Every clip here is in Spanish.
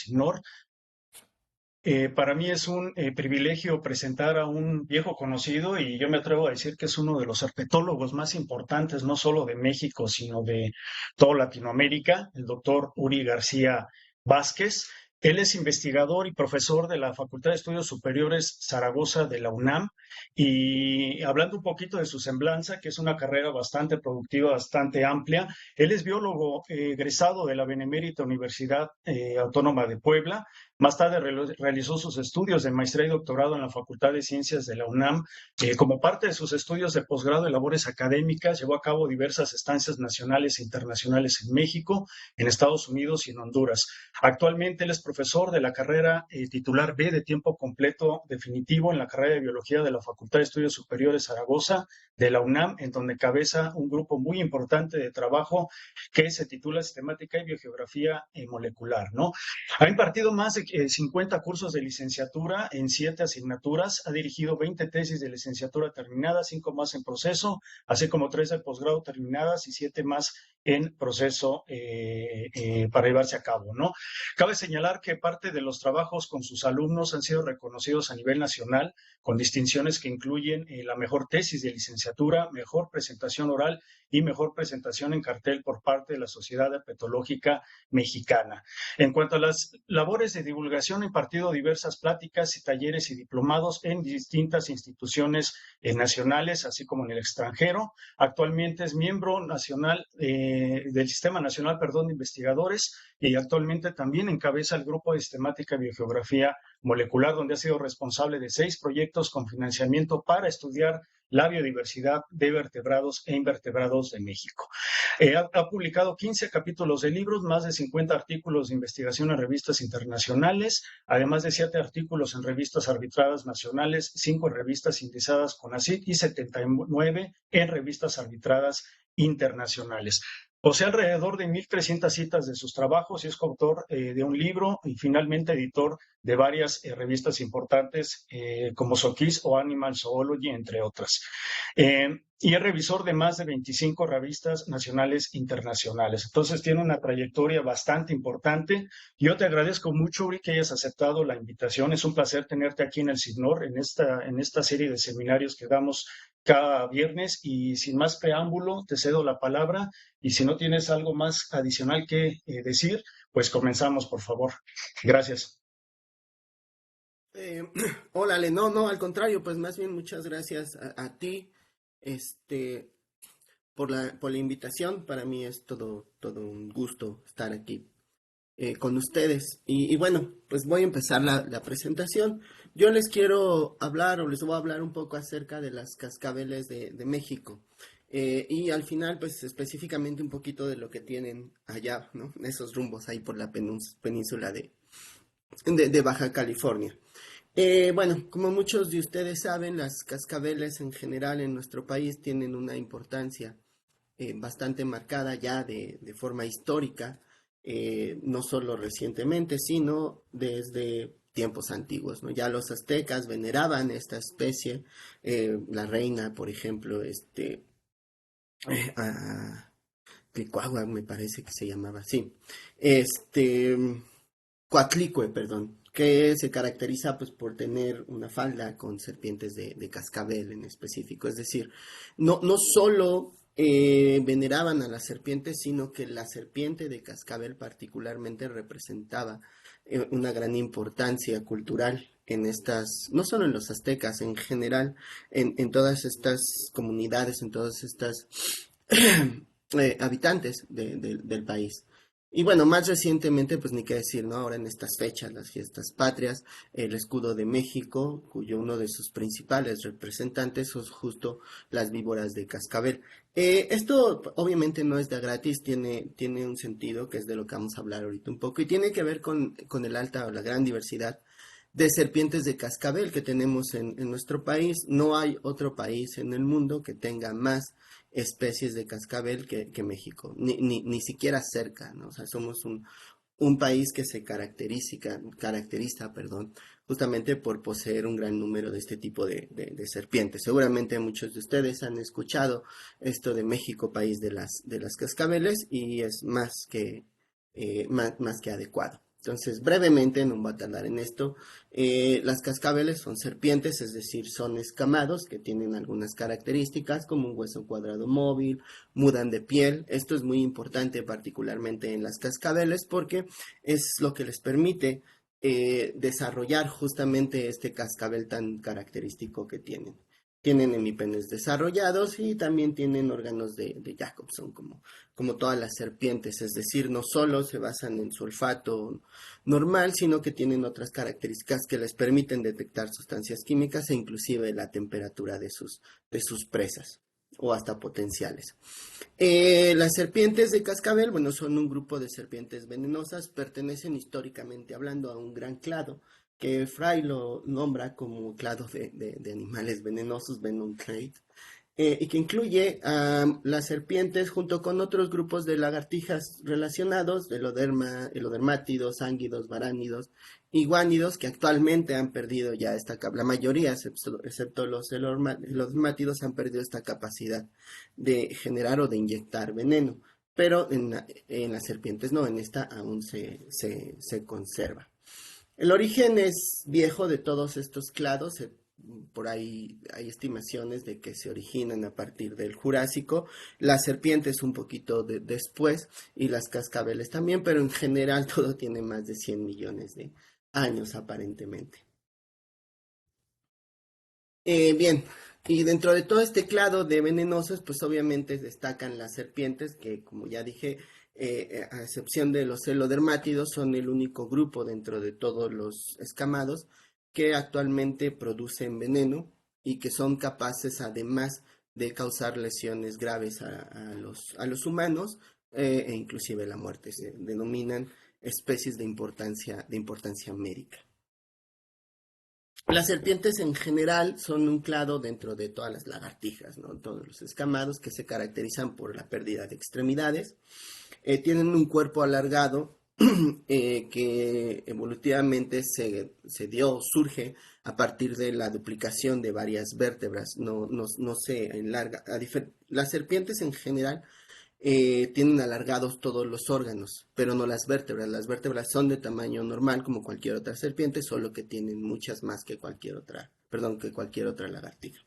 SIGNOR. Para mí es un privilegio presentar a un viejo conocido y yo me atrevo a decir que es uno de los herpetólogos más importantes, no solo de México, sino de toda Latinoamérica, el doctor Uri García Vázquez. Él es investigador y profesor de la Facultad de Estudios Superiores Zaragoza de la UNAM y hablando un poquito de su semblanza, que es una carrera bastante productiva, bastante amplia, él es biólogo egresado de la Benemérita Universidad Autónoma de Puebla. Más tarde realizó sus estudios de maestría y doctorado en la Facultad de Ciencias de la UNAM. Como parte de sus estudios de posgrado y labores académicas, llevó a cabo diversas estancias nacionales e internacionales en México, en Estados Unidos y en Honduras. Actualmente él es profesor de la carrera titular B de tiempo completo definitivo en la carrera de Biología de la Facultad de Estudios Superiores Zaragoza de la UNAM, en donde cabeza un grupo muy importante de trabajo que se titula Sistemática y Biogeografía Molecular, ¿no? Ha impartido más de 50 cursos de licenciatura en 7 asignaturas, ha dirigido 20 tesis de licenciatura terminadas, 5 más en proceso, así como 3 de posgrado terminadas y 7 más en proceso para llevarse a cabo, ¿no? Cabe señalar que parte de los trabajos con sus alumnos han sido reconocidos a nivel nacional con distinciones que incluyen la mejor tesis de licenciatura, mejor presentación oral y mejor presentación en cartel por parte de la Sociedad Herpetológica Mexicana. En cuanto a las labores de divulgación, ha impartido diversas pláticas y talleres y diplomados en distintas instituciones nacionales, así como en el extranjero. Actualmente es miembro nacional del Sistema Nacional, de Investigadores y actualmente también encabeza el Grupo de Sistemática y Biogeografía Molecular, donde ha sido responsable de 6 proyectos con financiamiento para estudiar la biodiversidad de vertebrados e invertebrados de México. Ha publicado 15 capítulos de libros, más de 50 artículos de investigación en revistas internacionales, además de 7 artículos en revistas arbitradas nacionales, 5 en revistas indizadas CONACYT y 79 en revistas arbitradas internacionales. Posee alrededor de 1,300 citas de sus trabajos y es coautor de un libro y finalmente editor de varias revistas importantes como Zookis o Animal Zoology, entre otras. Y es revisor de más de 25 revistas nacionales e internacionales. Entonces tiene una trayectoria bastante importante. Yo te agradezco mucho, Uri, que hayas aceptado la invitación. Es un placer tenerte aquí en el SIGNOR, en esta serie de seminarios que damos cada viernes. Y sin más preámbulo, te cedo la palabra. Y si no tienes algo más adicional que decir, pues comenzamos, por favor. Gracias. Eh, Hola, Ale. No, al contrario, pues más bien muchas gracias a ti, este, por la invitación. Para mí es todo un gusto estar aquí con ustedes. Y bueno, pues voy a empezar la presentación. Yo les quiero hablar o les voy a hablar un poco acerca de las cascabeles de México. Y al final, pues específicamente un poquito de lo que tienen allá, ¿no? Esos rumbos ahí por la península de Baja California. Bueno, como muchos de ustedes saben, las cascabeles en general en nuestro país tienen una importancia bastante marcada ya de forma histórica, no solo recientemente, sino desde tiempos antiguos, ¿no? Ya los aztecas veneraban esta especie, la reina, por ejemplo, a Tlicuahua me parece que se llamaba así, este, Coatlicue, perdón, que se caracteriza pues por tener una falda con serpientes de cascabel en específico. Es decir, no solo veneraban a las serpientes, sino que la serpiente de cascabel particularmente representaba una gran importancia cultural en estas, no solo en los aztecas, en general, en todas estas comunidades, en todas estas habitantes del país. Y bueno, más recientemente, pues ni qué decir, ¿no? Ahora en estas fechas, las fiestas patrias, el escudo de México, cuyo uno de sus principales representantes son justo las víboras de cascabel. Esto obviamente no es de gratis, tiene un sentido, que es de lo que vamos a hablar ahorita un poco, y tiene que ver con el alta o la gran diversidad de serpientes de cascabel que tenemos en nuestro país. No hay otro país en el mundo que tenga más especies de cascabel que México, ni siquiera cerca, ¿no? O sea, somos un país que se caracteriza, perdón, justamente por poseer un gran número de este tipo de serpientes. Seguramente muchos de ustedes han escuchado esto de México, país de las cascabeles, y es más que adecuado. Entonces, brevemente, no voy a tardar en esto, las cascabeles son serpientes, es decir, son escamados que tienen algunas características como un hueso cuadrado móvil, mudan de piel. Esto es muy importante particularmente en las cascabeles porque es lo que les permite desarrollar justamente este cascabel tan característico que tienen. Tienen hemipenes desarrollados y también tienen órganos de Jacobson, como todas las serpientes, es decir, no solo se basan en su olfato normal, sino que tienen otras características que les permiten detectar sustancias químicas e inclusive la temperatura de sus presas o hasta potenciales. Las serpientes de cascabel, bueno, son un grupo de serpientes venenosas, pertenecen históricamente hablando a un gran clado, que Fry lo nombra como clado de animales venenosos, Venom Clade, y que incluye a las serpientes junto con otros grupos de lagartijas relacionados, elodermátidos, ánguidos, varánidos y guánidos, que actualmente han perdido ya la mayoría, excepto los elodermátidos, han perdido esta capacidad de generar o de inyectar veneno. Pero en las serpientes no, en esta aún se conserva. El origen es viejo de todos estos clados. Por ahí hay estimaciones de que se originan a partir del Jurásico, las serpientes un poquito después y las cascabeles también, pero en general todo tiene más de 100 millones de años aparentemente. Bien, y dentro de todo este clado de venenosos, pues obviamente destacan las serpientes, que como ya dije, a excepción de los celodermátidos, son el único grupo dentro de todos los escamados que actualmente producen veneno y que son capaces además de causar lesiones graves a los humanos e inclusive la muerte. Se denominan especies de importancia médica. Las serpientes en general son un clado dentro de todas las lagartijas, ¿no? Todos los escamados que se caracterizan por la pérdida de extremidades. Tienen un cuerpo alargado que evolutivamente surge a partir de la duplicación de varias vértebras. No se enlarga. Las serpientes en general tienen alargados todos los órganos, pero no las vértebras. Las vértebras son de tamaño normal como cualquier otra serpiente, solo que tienen muchas más que cualquier otra lagartija.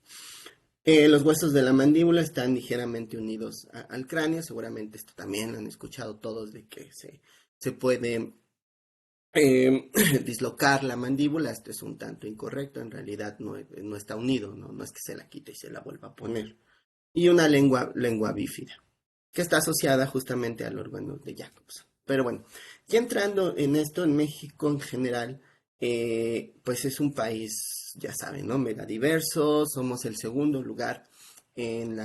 Los huesos de la mandíbula están ligeramente unidos al cráneo. Seguramente esto también lo han escuchado todos de que se puede eh, dislocar la mandíbula. Esto es un tanto incorrecto. En realidad no está unido, no es que se la quite y se la vuelva a poner. Y una lengua bífida, que está asociada justamente al órgano de Jacobson. Pero bueno, ya entrando en esto, en México en general, pues es un país, ya saben, ¿no? Mega diverso, somos el segundo lugar en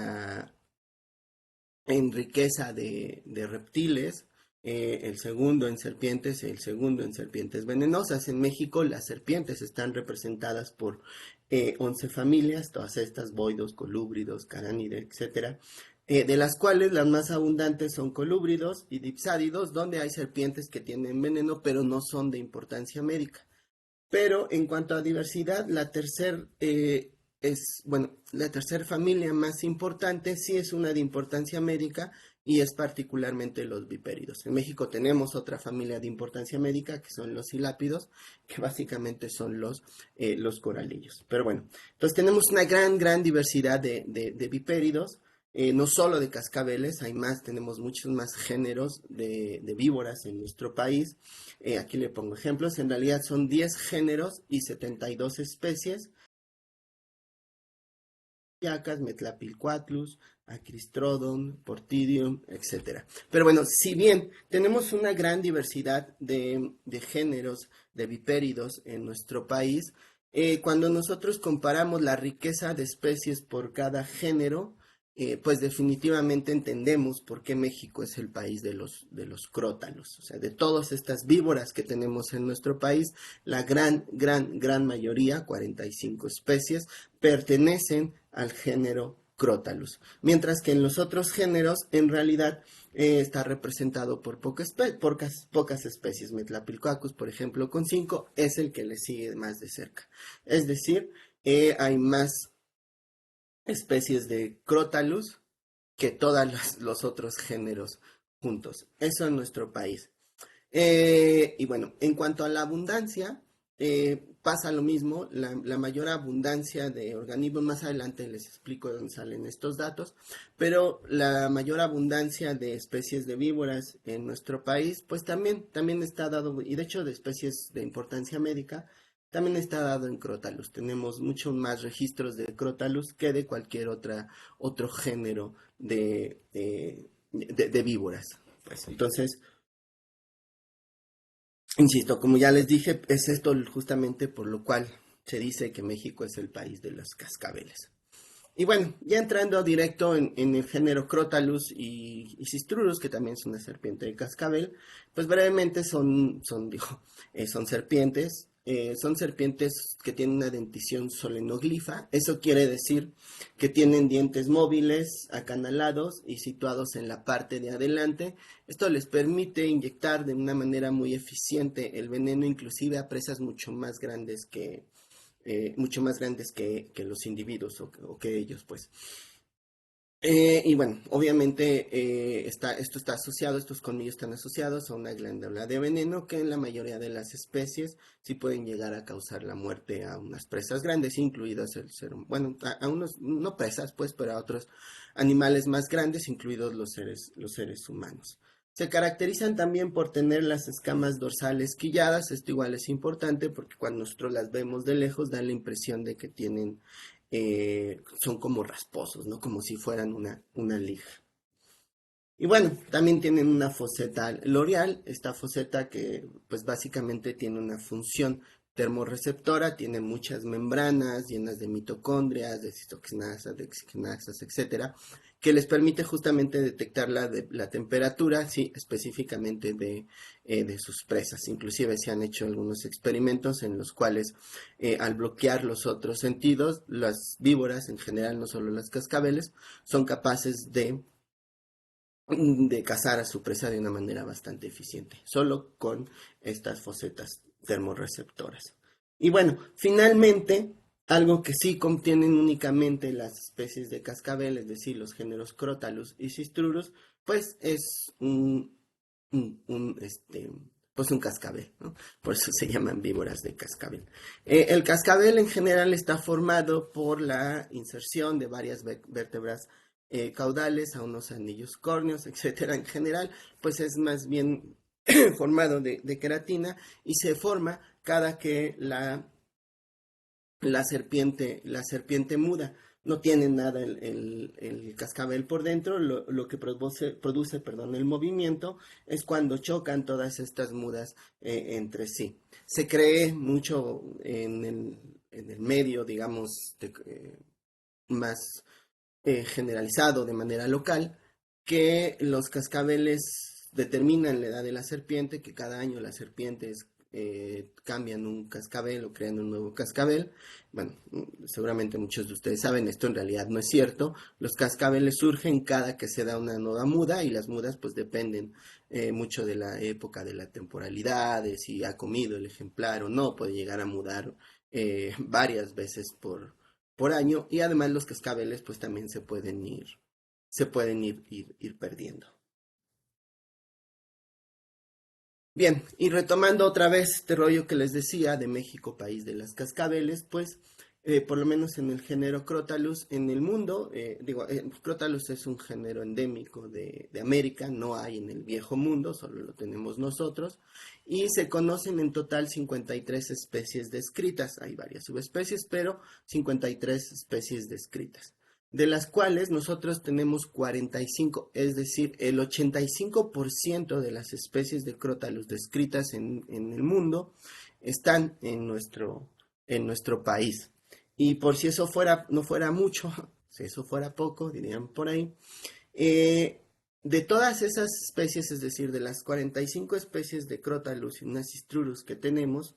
en riqueza de reptiles, el segundo en serpientes, el segundo en serpientes venenosas. En México las serpientes están representadas por 11 familias, todas estas, boidos, colúbridos, caránidos, etcétera, de las cuales las más abundantes son colúbridos y dipsádidos, donde hay serpientes que tienen veneno, pero no son de importancia médica. Pero en cuanto a diversidad, la tercera familia más importante sí es una de importancia médica y es particularmente los vipéridos. En México tenemos otra familia de importancia médica que son los silápidos, que básicamente son los coralillos. Pero bueno, entonces tenemos una gran diversidad de vipéridos. No solo de cascabeles, tenemos muchos más géneros de víboras en nuestro país. Aquí le pongo ejemplos. En realidad son 10 géneros y 72 especies. Yacas, Metlapilquatlus, Acristrodon, Portidium, etcétera. Pero bueno, si bien tenemos una gran diversidad de géneros de vipéridos en nuestro país, cuando nosotros comparamos la riqueza de especies por cada género, pues definitivamente entendemos por qué México es el país de los crótalos. O sea, de todas estas víboras que tenemos en nuestro país, la gran mayoría, 45 especies, pertenecen al género Crotalus, mientras que en los otros géneros en realidad está representado por pocas especies. Metlapilcoccus, por ejemplo, con 5, es el que le sigue más de cerca. Es decir, hay más especies de Crotalus que todos los otros géneros juntos. Eso en nuestro país. Y bueno, en cuanto a la abundancia, pasa lo mismo, la mayor abundancia de organismos, más adelante les explico de dónde salen estos datos, pero la mayor abundancia de especies de víboras en nuestro país, pues también está dado, y de hecho de especies de importancia médica, también está dado en Crotalus. Tenemos muchos más registros de Crotalus que de cualquier otro género de víboras. Pues entonces, insisto, como ya les dije, es esto justamente por lo cual se dice que México es el país de los cascabeles. Y bueno, ya entrando directo en el género Crotalus y Cistrurus, que también es una serpiente de cascabel, pues brevemente son serpientes que tienen una dentición solenoglifa. Eso quiere decir que tienen dientes móviles, acanalados y situados en la parte de adelante. Esto les permite inyectar de una manera muy eficiente el veneno, inclusive a presas mucho más grandes que los individuos o que ellos, pues. Y bueno, obviamente estos colmillos están asociados a una glándula de veneno que en la mayoría de las especies sí pueden llegar a causar la muerte a unas presas grandes, incluidos el ser, bueno, a unos, no presas pues, pero a otros animales más grandes, incluidos los seres humanos. Se caracterizan también por tener las escamas dorsales quilladas. Esto igual es importante porque cuando nosotros las vemos de lejos da la impresión de que son como rasposos, ¿no? Como si fueran una lija. Y bueno, también tienen una foseta loreal, esta foseta que pues básicamente tiene una función termorreceptora, tiene muchas membranas llenas de mitocondrias, de citoquinasas, de exoquinasas, etcétera, que les permite justamente detectar la temperatura, sí, específicamente de sus presas. Inclusive se han hecho algunos experimentos en los cuales al bloquear los otros sentidos, las víboras en general, no solo las cascabeles, son capaces de cazar a su presa de una manera bastante eficiente, solo con estas fosetas termorreceptoras. Y bueno, finalmente, algo que sí contienen únicamente las especies de cascabel, es decir, los géneros Crotalus y Cistrurus, pues es pues un cascabel, ¿no? Por eso se llaman víboras de cascabel. El cascabel en general está formado por la inserción de varias vértebras caudales a unos anillos córneos, etcétera. En general, pues es más bien formado de queratina y se forma cada que la serpiente muda. No tiene nada el cascabel por dentro, lo que produce, perdón, el movimiento es cuando chocan todas estas mudas entre sí. Se cree mucho en el medio, digamos, más generalizado de manera local, que los cascabeles determinan la edad de la serpiente, que cada año las serpientes cambian un cascabel o crean un nuevo cascabel. Bueno, seguramente muchos de ustedes saben, esto en realidad no es cierto. Los cascabeles surgen cada que se da una nueva muda y las mudas pues dependen mucho de la época de la temporalidad, de si ha comido el ejemplar o no, puede llegar a mudar varias veces por año y además los cascabeles pues también se pueden ir perdiendo. Bien, y retomando otra vez este rollo que les decía de México, país de las cascabeles, pues por lo menos en el género Crotalus en el mundo, Crotalus es un género endémico de América, no hay en el viejo mundo, solo lo tenemos nosotros, y se conocen en total 53 especies descritas, hay varias subespecies, pero 53 especies descritas, de las cuales nosotros tenemos 45, es decir, el 85% de las especies de Crotalus descritas en el mundo están en nuestro país. Y por si eso no fuera mucho, si eso fuera poco, dirían por ahí, eh, de todas esas especies, es decir, de las 45 especies de Crotalus y Nacistrurus que tenemos,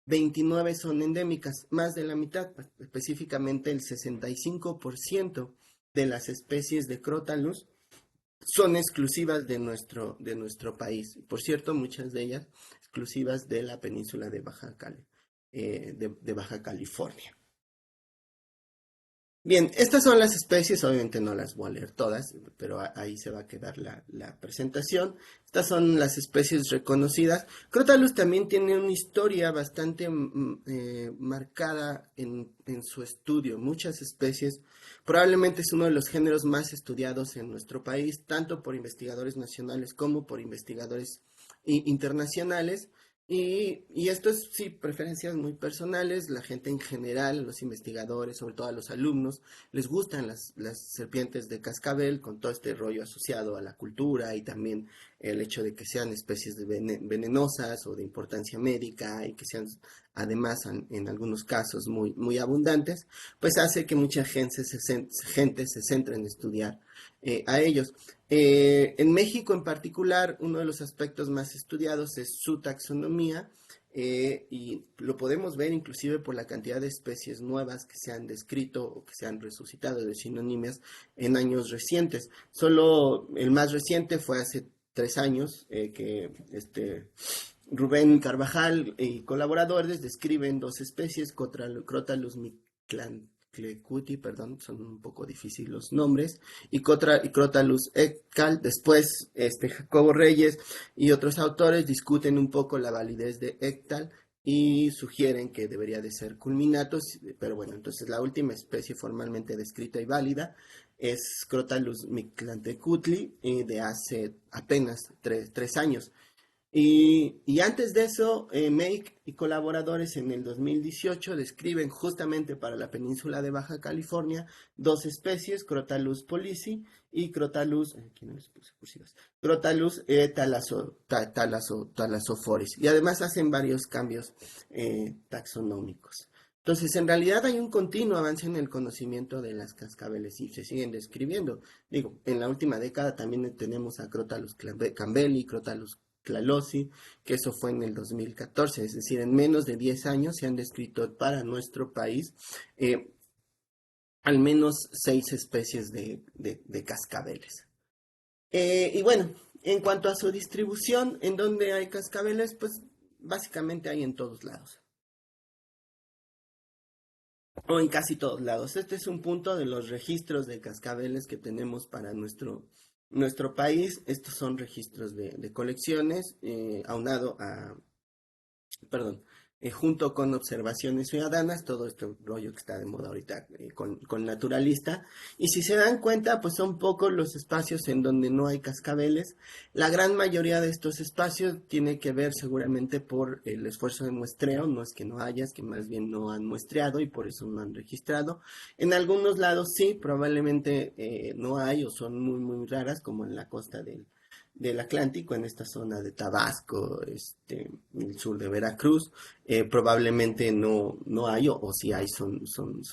29 son endémicas, más de la mitad, específicamente el 65% de las especies de Crotalus son exclusivas de nuestro país. Por cierto, muchas de ellas exclusivas de la península de Baja California. Bien, estas son las especies, obviamente no las voy a leer todas, pero ahí se va a quedar la presentación. Estas son las especies reconocidas. Crotalus también tiene una historia bastante marcada en su estudio. Muchas especies, probablemente es uno de los géneros más estudiados en nuestro país, tanto por investigadores nacionales como por investigadores internacionales. Y esto es, sí, preferencias muy personales. La gente en general, los investigadores, sobre todo a los alumnos, les gustan las serpientes de cascabel con todo este rollo asociado a la cultura y también el hecho de que sean especies de venenosas o de importancia médica y que sean además en algunos casos muy, muy abundantes, pues hace que mucha gente se centre en estudiar a ellos. En México en particular, uno de los aspectos más estudiados es su taxonomía, y lo podemos ver inclusive por la cantidad de especies nuevas que se han descrito o que se han resucitado de sinónimas en años recientes. Solo el más reciente fue hace 3 años, que Rubén Carvajal y colaboradores describen dos especies, Crotalus mictlantecuti, perdón, son un poco difíciles los nombres, y Crotalus eccal. Después, Jacobo Reyes y otros autores discuten un poco la validez de ectal y sugieren que debería de ser culminatus, pero bueno, entonces la última especie formalmente descrita y válida es Crotalus mictlantecutli, de hace apenas 3 años. Y antes de eso, Make y colaboradores en el 2018 describen justamente para la península de Baja California dos especies, Crotalus polisi y Crotalus, aquí no les puse cursivas, Crotalus thalassoforis. Y además hacen varios cambios taxonómicos. Entonces, en realidad hay un continuo avance en el conocimiento de las cascabeles y se siguen describiendo. Digo, en la última década también tenemos a Crotalus campbelli, Crotalus Clalosi, que eso fue en el 2014, es decir, en menos de 10 años se han descrito para nuestro país eh, al menos 6 especies de cascabeles. Y bueno, en cuanto a su distribución, ¿en dónde hay cascabeles? Pues básicamente hay en todos lados, o en casi todos lados. Este es un punto de los registros de cascabeles que tenemos para nuestro país. Estos son registros de colecciones, aunado a, perdón, junto con observaciones ciudadanas, todo este rollo que está de moda ahorita, con naturalista. Y si se dan cuenta, pues son pocos los espacios en donde no hay cascabeles. La gran mayoría de estos espacios tiene que ver seguramente por el esfuerzo de muestreo, no es que no haya, es que más bien no han muestreado y por eso no han registrado. En algunos lados sí, probablemente no hay o son muy, muy raras, como en la costa del Atlántico, en esta zona de Tabasco, el sur de Veracruz. Probablemente no hay, o si hay, son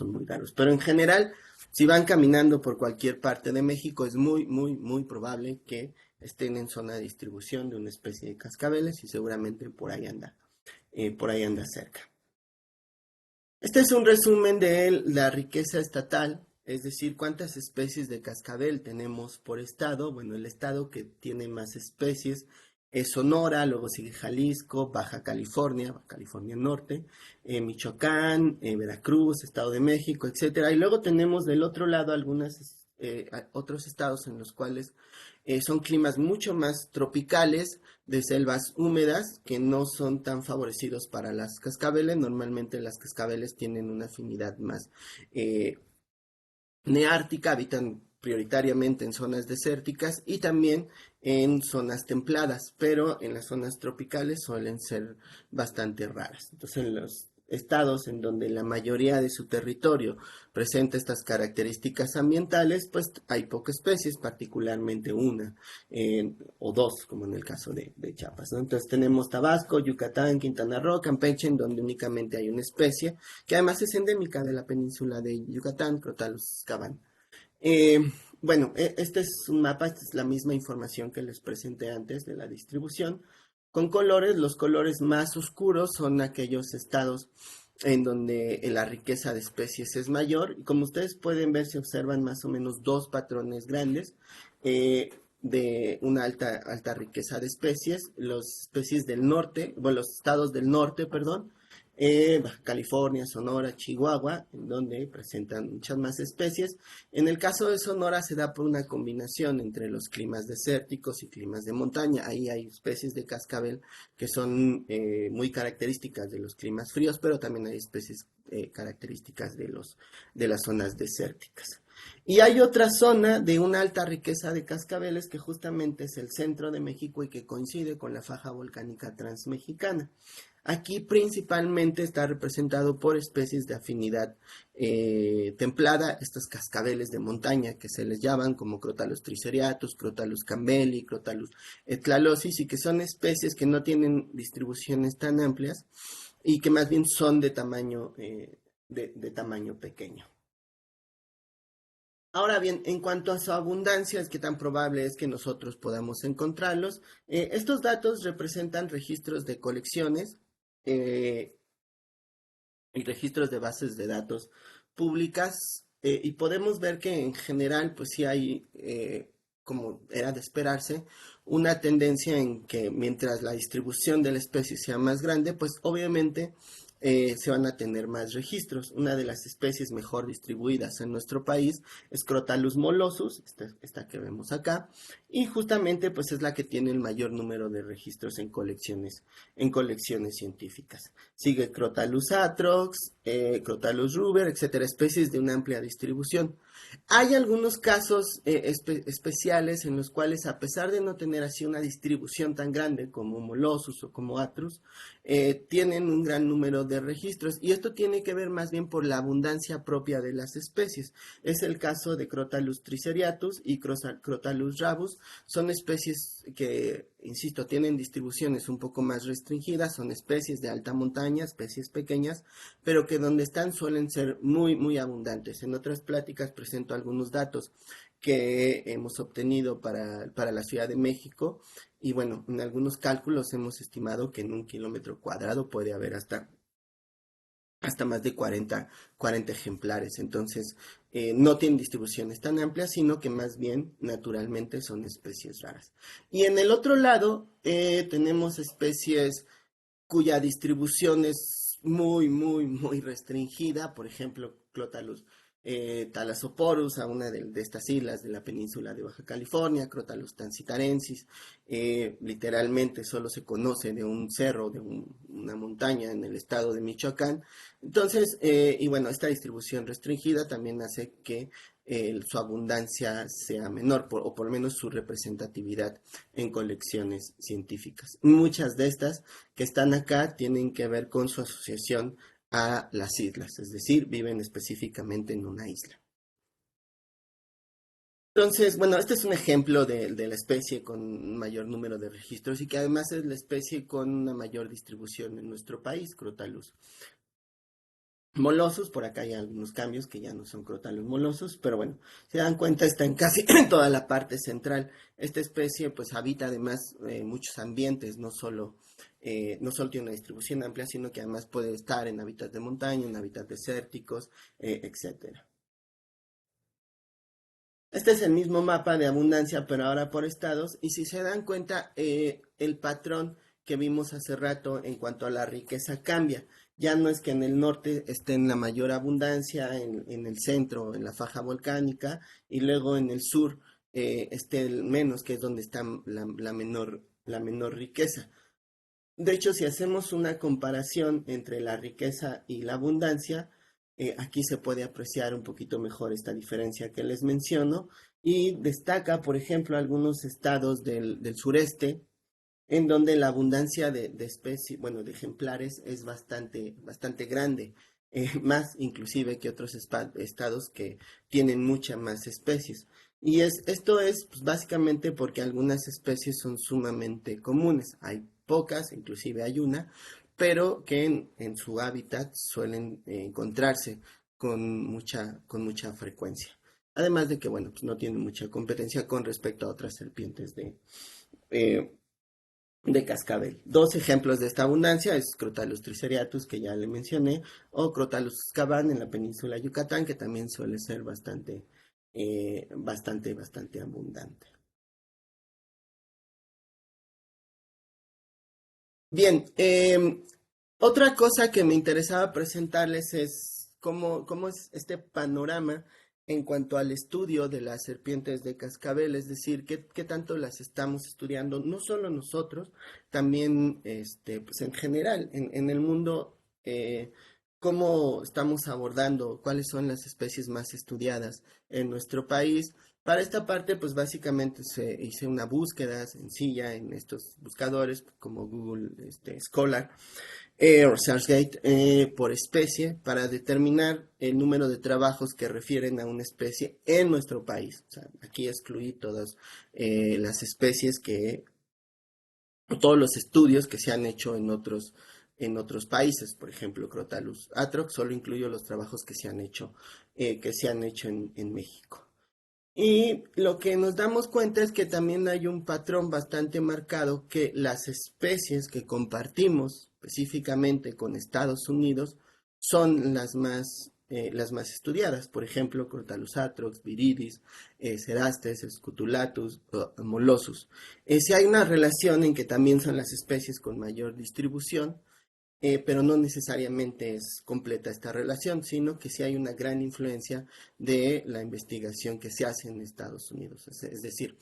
muy raros. Pero en general, si van caminando por cualquier parte de México, es muy, muy, muy probable que estén en zona de distribución de una especie de cascabeles y seguramente por ahí anda cerca. Este es un resumen de la riqueza estatal, es decir, cuántas especies de cascabel tenemos por estado. Bueno, el estado que tiene más especies es Sonora, luego sigue Jalisco, Baja California, California Norte, Michoacán, Veracruz, Estado de México, etcétera. Y luego tenemos del otro lado otros estados en los cuales son climas mucho más tropicales, de selvas húmedas, que no son tan favorecidos para las cascabeles. Normalmente las cascabeles tienen una afinidad más eh, neártica, habitan prioritariamente en zonas desérticas y también en zonas templadas, pero en las zonas tropicales suelen ser bastante raras. Entonces, en los estados en donde la mayoría de su territorio presenta estas características ambientales, pues hay pocas especies, particularmente una o dos, como en el caso de Chiapas, ¿no? Entonces tenemos Tabasco, Yucatán, Quintana Roo, Campeche, en donde únicamente hay una especie, que además es endémica de la península de Yucatán, Crotalus cavan. Eh, bueno, este es un mapa, esta es la misma información que les presenté antes de la distribución. Con colores, los colores más oscuros son aquellos estados en donde la riqueza de especies es mayor. Y como ustedes pueden ver, se observan más o menos dos patrones grandes de una alta riqueza de especies. Las especies del norte, bueno, los estados del norte, perdón, Baja California, Sonora, Chihuahua, en donde presentan muchas más especies. En el caso de Sonora se da por una combinación entre los climas desérticos y climas de montaña. Ahí hay especies de cascabel que son muy características de los climas fríos, pero también hay especies características de las zonas desérticas. Y hay otra zona de una alta riqueza de cascabeles que justamente es el centro de México y que coincide con la faja volcánica transmexicana. Aquí principalmente está representado por especies de afinidad templada, estos cascabeles de montaña que se les llaman como Crotalus triceriatus, Crotalus campbelli, Crotalus etlalosis, y que son especies que no tienen distribuciones tan amplias y que más bien son de tamaño, de tamaño pequeño. Ahora bien, en cuanto a su abundancia, es que tan probable es que nosotros podamos encontrarlos. Estos datos representan registros de colecciones eh, y registros de bases de datos públicas, y podemos ver que en general, pues sí hay, como era de esperarse, una tendencia en que mientras la distribución de la especie sea más grande, pues obviamente se van a tener más registros. Una de las especies mejor distribuidas en nuestro país es Crotalus molossus, esta que vemos acá, y justamente pues es la que tiene el mayor número de registros en colecciones científicas. Sigue Crotalus atrox, Crotalus ruber, etcétera, especies de una amplia distribución. Hay algunos casos especiales en los cuales, a pesar de no tener así una distribución tan grande como Molossus o como Atrus, tienen un gran número de registros, y esto tiene que ver más bien por la abundancia propia de las especies. Es el caso de Crotalus triceriatus y Crotalus rabus. Son especies que, insisto, tienen distribuciones un poco más restringidas, son especies de alta montaña, especies pequeñas, pero que donde están suelen ser muy, muy abundantes. En otras pláticas presento algunos datos que hemos obtenido para la Ciudad de México, y bueno, en algunos cálculos hemos estimado que en un kilómetro cuadrado puede haber hasta más de 40 ejemplares. Entonces, no tienen distribuciones tan amplias, sino que más bien naturalmente son especies raras. Y en el otro lado tenemos especies cuya distribución es muy, muy, muy restringida. Por ejemplo, Clotalus Thalassoporus, a una de estas islas de la península de Baja California, Crotalus tancitarensis, literalmente solo se conoce de un cerro, de una montaña en el estado de Michoacán. Entonces, y bueno, esta distribución restringida también hace que su abundancia sea menor, o por lo menos su representatividad en colecciones científicas. Muchas de estas que están acá tienen que ver con su asociación a las islas, es decir, viven específicamente en una isla. Entonces, bueno, este es un ejemplo de la especie con un mayor número de registros y que además es la especie con una mayor distribución en nuestro país, Crotalus molosos. Por acá hay algunos cambios que ya no son Crotalus molosos, pero bueno, se dan cuenta, está en casi toda la parte central. Esta especie pues habita además muchos ambientes, no solo tiene una distribución amplia, sino que además puede estar en hábitats de montaña, en hábitats desérticos, etcétera. Este es el mismo mapa de abundancia, pero ahora por estados. Y si se dan cuenta, el patrón que vimos hace rato en cuanto a la riqueza cambia. Ya no es que en el norte esté en la mayor abundancia, en el centro, en la faja volcánica, y luego en el sur esté el menos, que es donde está la menor riqueza. De hecho, si hacemos una comparación entre la riqueza y la abundancia, aquí se puede apreciar un poquito mejor esta diferencia que les menciono, y destaca, por ejemplo, algunos estados del sureste en donde la abundancia de especies, bueno, de ejemplares es bastante grande, más inclusive que otros estados que tienen muchas más especies. Y esto es pues, básicamente porque algunas especies son sumamente comunes. Hay pocas, inclusive hay una, pero que en su hábitat suelen encontrarse con mucha frecuencia. Además de que, bueno, pues no tienen mucha competencia con respecto a otras serpientes eh, de cascabel. Dos ejemplos de esta abundancia es Crotalus triceriatus, que ya le mencioné, o Crotalus scavan en la península de Yucatán, que también suele ser bastante abundante. Bien, Otra cosa que me interesaba presentarles es cómo es este panorama en cuanto al estudio de las serpientes de cascabel, es decir, qué tanto las estamos estudiando, no solo nosotros, también pues en general, en el mundo, cómo estamos abordando, cuáles son las especies más estudiadas en nuestro país. Para esta parte, pues básicamente hice una búsqueda sencilla en estos buscadores como Google Scholar o ResearchGate por especie para determinar el número de trabajos que refieren a una especie en nuestro país. O sea, aquí excluí todas las especies todos los estudios que se han hecho en otros países. Por ejemplo, Crotalus atrox, solo incluyo los trabajos que se han hecho en México. Y lo que nos damos cuenta es que también hay un patrón bastante marcado que las especies que compartimos específicamente con Estados Unidos son las más estudiadas. Por ejemplo, Crotalus atrox, viridis, cerastes, scutulatus, molossus. Si hay una relación en que también son las especies con mayor distribución, pero no necesariamente es completa esta relación, sino que sí hay una gran influencia de la investigación que se hace en Estados Unidos. Es decir,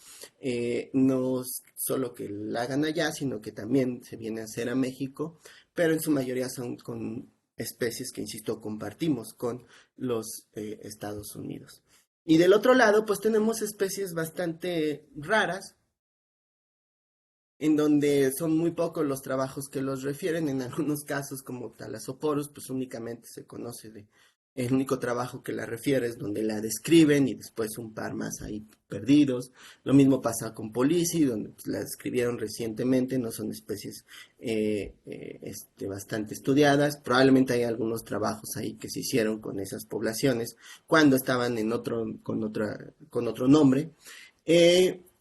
no solo que la hagan allá, sino que también se viene a hacer a México, pero en su mayoría son con especies que, insisto, compartimos con los Estados Unidos. Y del otro lado, pues tenemos especies bastante raras, en donde son muy pocos los trabajos que los refieren. En algunos casos, como Thalassoporus, pues únicamente se conoce de el único trabajo que la refiere es donde la describen y después un par más ahí perdidos. Lo mismo pasa con Polisi, donde pues, la describieron recientemente, no son especies bastante estudiadas. Probablemente hay algunos trabajos ahí que se hicieron con esas poblaciones cuando estaban con otro nombre.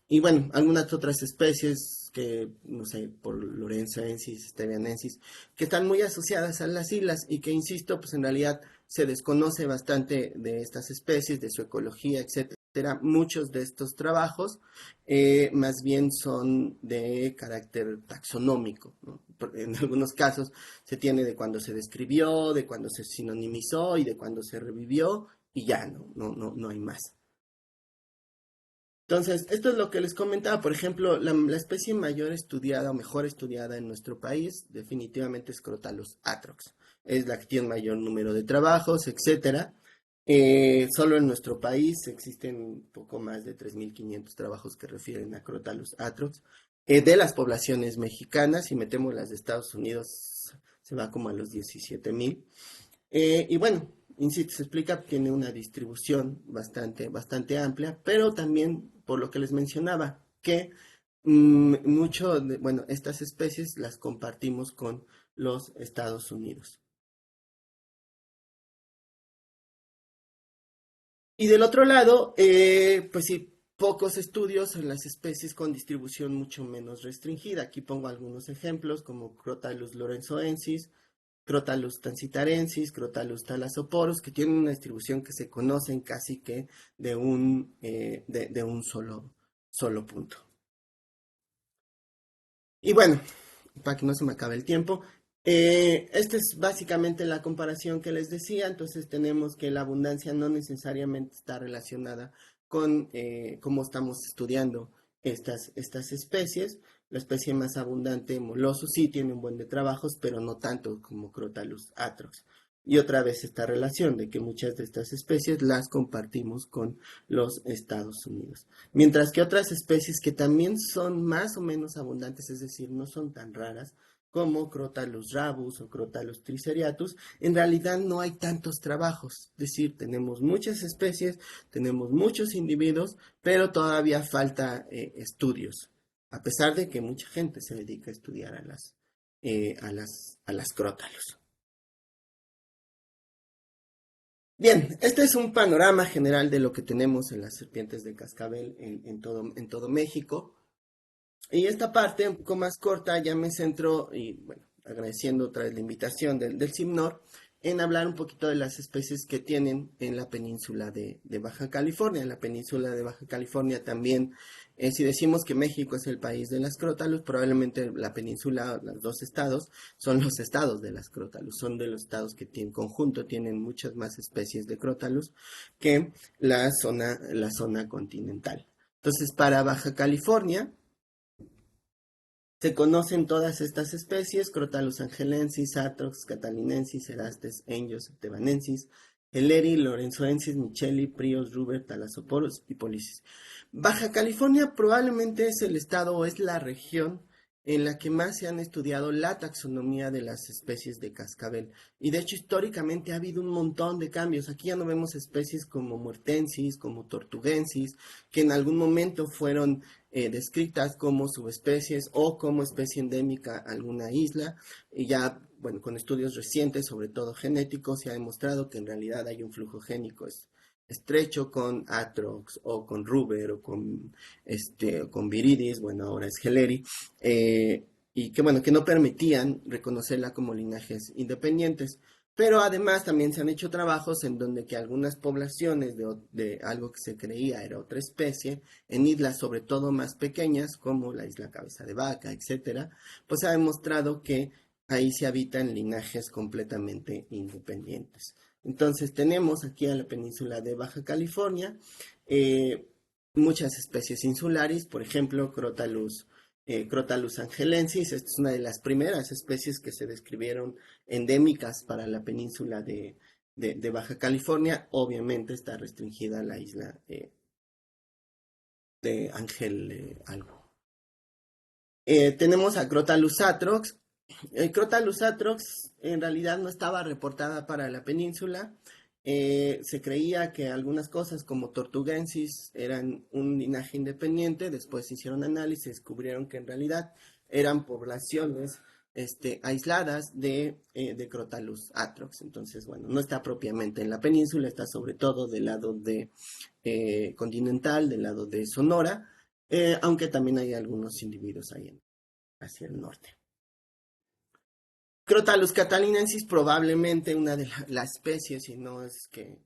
Y bueno, algunas otras especies que, no sé, por lorenzoensis, stevianensis, que están muy asociadas a las islas y que, insisto, pues en realidad se desconoce bastante de estas especies, de su ecología, etcétera. Muchos de estos trabajos más bien son de carácter taxonómico, ¿no? En algunos casos se tiene de cuando se describió, de cuando se sinonimizó y de cuando se revivió y ya no hay más. Entonces, esto es lo que les comentaba. Por ejemplo, la especie mayor estudiada o mejor estudiada en nuestro país definitivamente es Crotalus atrox. Es la que tiene mayor número de trabajos, etcétera. Solo en nuestro país existen poco más de 3.500 trabajos que refieren a Crotalus atrox. De las poblaciones mexicanas, si metemos las de Estados Unidos, se va como a los 17.000. Y bueno, insisto, se explica, tiene una distribución bastante amplia, pero también, por lo que les mencionaba, que bueno, estas especies las compartimos con los Estados Unidos. Y del otro lado, pues sí, pocos estudios en las especies con distribución mucho menos restringida. Aquí pongo algunos ejemplos como Crotalus lorenzoensis, Crotalus tancitarensis, Crotalus thalassoporus, que tienen una distribución que se conocen casi que de un solo punto. Y bueno, para que no se me acabe el tiempo, esta es básicamente la comparación que les decía. Entonces tenemos que la abundancia no necesariamente está relacionada con cómo estamos estudiando estas especies. La especie más abundante, Molossus, sí tiene un buen de trabajos, pero no tanto como Crotalus atrox. Y otra vez esta relación de que muchas de estas especies las compartimos con los Estados Unidos. Mientras que otras especies que también son más o menos abundantes, es decir, no son tan raras, como Crotalus rabus o Crotalus triceriatus, en realidad no hay tantos trabajos. Es decir, tenemos muchas especies, tenemos muchos individuos, pero todavía falta estudios, a pesar de que mucha gente se dedica a estudiar a las crótalos. Bien, este es un panorama general de lo que tenemos en las serpientes de cascabel en todo México. Y esta parte un poco más corta ya me centro, y bueno, agradeciendo otra vez la invitación del CIMNOR, en hablar un poquito de las especies que tienen en la península de Baja California. En la península de Baja California también, si decimos que México es el país de las crótalus, probablemente la península, los dos estados, son los estados de las crótalus, son de los estados que en conjunto tienen muchas más especies de crótalus que la zona continental. Entonces, para Baja California, se conocen todas estas especies: Crotalus angelensis, Atrox, catalinensis, Erastes, Engios, tebanensis, Heleri, lorenzoensis, Micheli, Prios, Ruber, Talasoporus y Policis. Baja California probablemente es el estado o es la región en la que más se han estudiado la taxonomía de las especies de cascabel. Y de hecho, históricamente ha habido un montón de cambios. Aquí ya no vemos especies como muertensis, como tortuguensis, que en algún momento fueron descritas como subespecies o como especie endémica a alguna isla. Y ya, bueno, con estudios recientes, sobre todo genéticos, se ha demostrado que en realidad hay un flujo génico estrecho con Atrox o con Ruber o con Viridis, bueno, ahora es Heleri, y que bueno, que no permitían reconocerla como linajes independientes. Pero además también se han hecho trabajos en donde que algunas poblaciones de algo que se creía era otra especie, en islas sobre todo más pequeñas, como la isla Cabeza de Vaca, etcétera, pues ha demostrado que ahí se habitan linajes completamente independientes. Entonces tenemos aquí a la península de Baja California eh, muchas especies insulares, por ejemplo, Crotalus angelensis. Esta es una de las primeras especies que se describieron endémicas para la península de Baja California. Obviamente está restringida a la isla de Ángel algo. Tenemos a Crotalus atrox. El Crotalus atrox en realidad no estaba reportada para la península. Se creía que algunas cosas como Tortuguensis eran un linaje independiente. Después se hicieron análisis y descubrieron que en realidad eran poblaciones aisladas de Crotalus atrox. Entonces, bueno, no está propiamente en la península, está sobre todo del lado continental, del lado de Sonora, aunque también hay algunos individuos ahí hacia el norte. Crotalus catalinensis, probablemente una de las especies, sino es que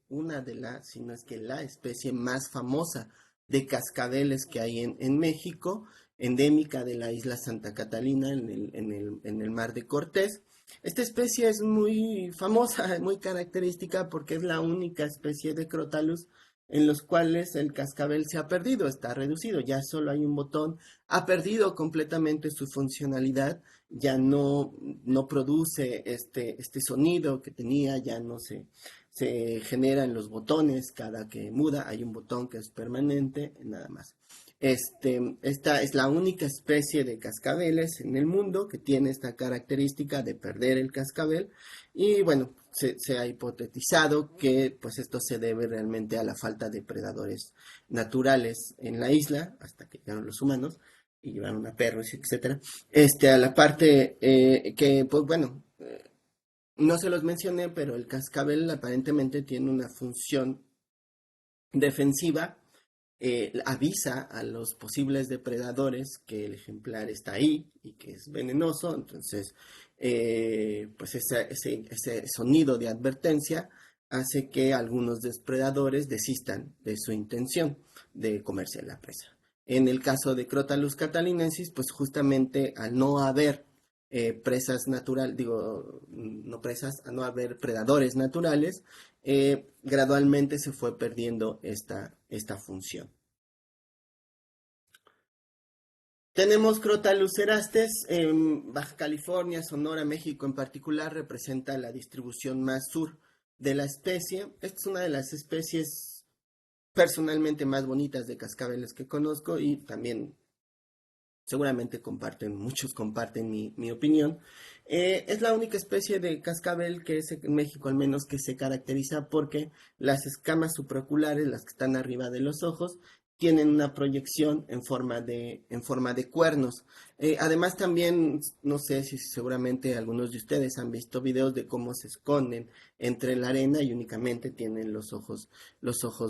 sino es que la especie más famosa de cascabeles que hay en México, endémica de la isla Santa Catalina en el mar de Cortés. Esta especie es muy famosa, muy característica porque es la única especie de Crotalus en los cuales el cascabel se ha perdido, está reducido, ya solo hay un botón, ha perdido completamente su funcionalidad, ya no produce este sonido que tenía, ya no se generan los botones cada que muda, hay un botón que es permanente, nada más. Esta es la única especie de cascabeles en el mundo que tiene esta característica de perder el cascabel y bueno, se ha hipotetizado que pues esto se debe realmente a la falta de predadores naturales en la isla, hasta que llegaron los humanos y llevaron a perros, etcétera. A la parte que, pues bueno, no se los mencioné, pero el cascabel aparentemente tiene una función defensiva. Avisa a los posibles depredadores que el ejemplar está ahí y que es venenoso. Entonces, pues ese sonido de advertencia hace que algunos depredadores desistan de su intención de comerse la presa. En el caso de Crotalus catalinensis, pues justamente al no haber presas naturales, digo, no presas, al no haber predadores naturales, gradualmente se fue perdiendo esta función. Tenemos Crotalus cerastes en Baja California, Sonora, México en particular, representa la distribución más sur de la especie. Esta es una de las especies personalmente más bonitas de cascabeles que conozco y también seguramente muchos comparten mi opinión. Es la única especie de cascabel que es en México al menos que se caracteriza porque las escamas supraoculares, las que están arriba de los ojos, tienen una proyección en forma de cuernos. Además también, no sé si seguramente algunos de ustedes han visto videos de cómo se esconden entre la arena y únicamente tienen los ojos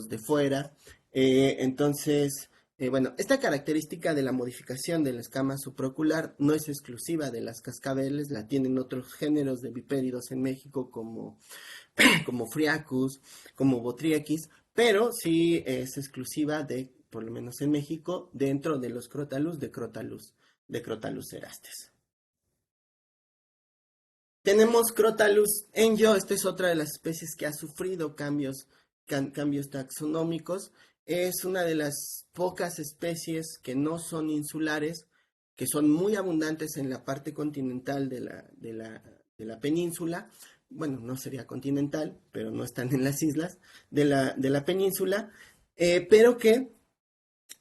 de fuera. Entonces, Bueno, esta característica de la modificación de la escama supraocular no es exclusiva de las cascabeles, la tienen otros géneros de bipéridos en México como Phryacus, como Botrytis, pero sí es exclusiva de, por lo menos en México, dentro de los Crotalus de Crotalus cerastes. Tenemos Crotalus engio, esta es otra de las especies que ha sufrido cambios taxonómicos. Es una de las pocas especies que no son insulares, que son muy abundantes en la parte continental de la península. Bueno, no sería continental, pero no están en las islas de la península, pero que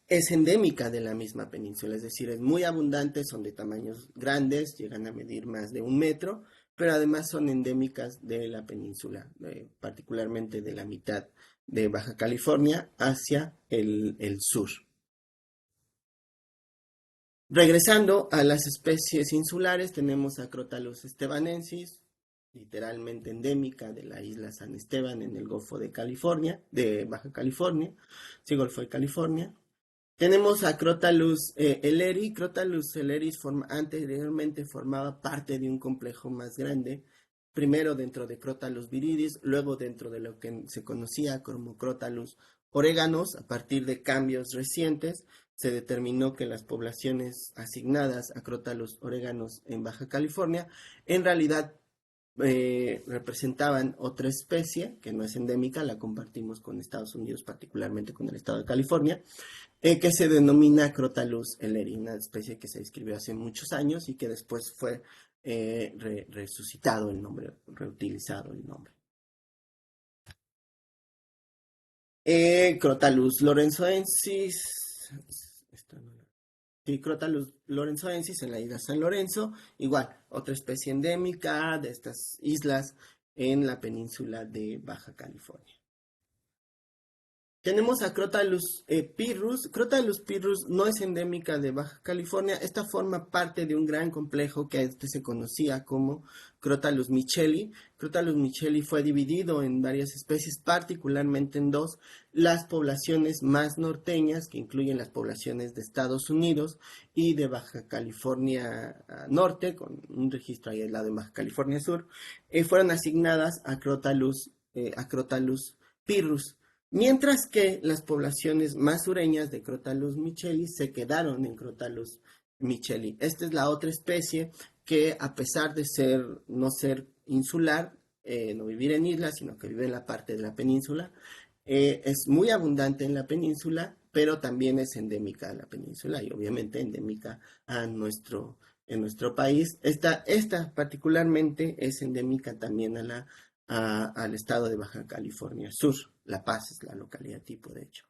es endémica de la misma península, es decir, es muy abundante, son de tamaños grandes, llegan a medir más de 1 metro, pero además son endémicas de la península, particularmente de la mitad de Baja California hacia el sur. Regresando a las especies insulares, tenemos a Crotalus estevanensis, literalmente endémica de la isla San Esteban en el Golfo de California, de Baja California, sí, Golfo de California. Tenemos a Crotalus elleri. Crotalus elleri anteriormente formaba parte de un complejo más grande, primero dentro de Crotalus viridis, luego dentro de lo que se conocía como Crotalus oreganos. A partir de cambios recientes, se determinó que las poblaciones asignadas a Crotalus oreganos en Baja California en realidad representaban otra especie que no es endémica, la compartimos con Estados Unidos, particularmente con el estado de California, que se denomina Crotalus elleri, una especie que se describió hace muchos años y que después fue resucitado el nombre, reutilizado el nombre. Crotalus lorenzoensis, sí, Crotalus lorenzoensis en la isla San Lorenzo, igual, otra especie endémica de estas islas en la península de Baja California. Tenemos a Crotalus pyrrhus. Crotalus pyrrhus no es endémica de Baja California. Esta forma parte de un gran complejo que se conocía como Crotalus micheli. Crotalus micheli fue dividido en varias especies, particularmente en dos: las poblaciones más norteñas, que incluyen las poblaciones de Estados Unidos y de Baja California Norte, con un registro ahí al lado de Baja California Sur, fueron asignadas a Crotalus pyrrhus. Mientras que las poblaciones más sureñas de Crotalus micheli se quedaron en Crotalus micheli. Esta es la otra especie que, a pesar de no ser insular, no vivir en islas, sino que vive en la parte de la península, es muy abundante en la península, pero también es endémica a la península y obviamente endémica en nuestro país. Esta particularmente es endémica también al estado de Baja California Sur. La Paz es la localidad tipo, de hecho.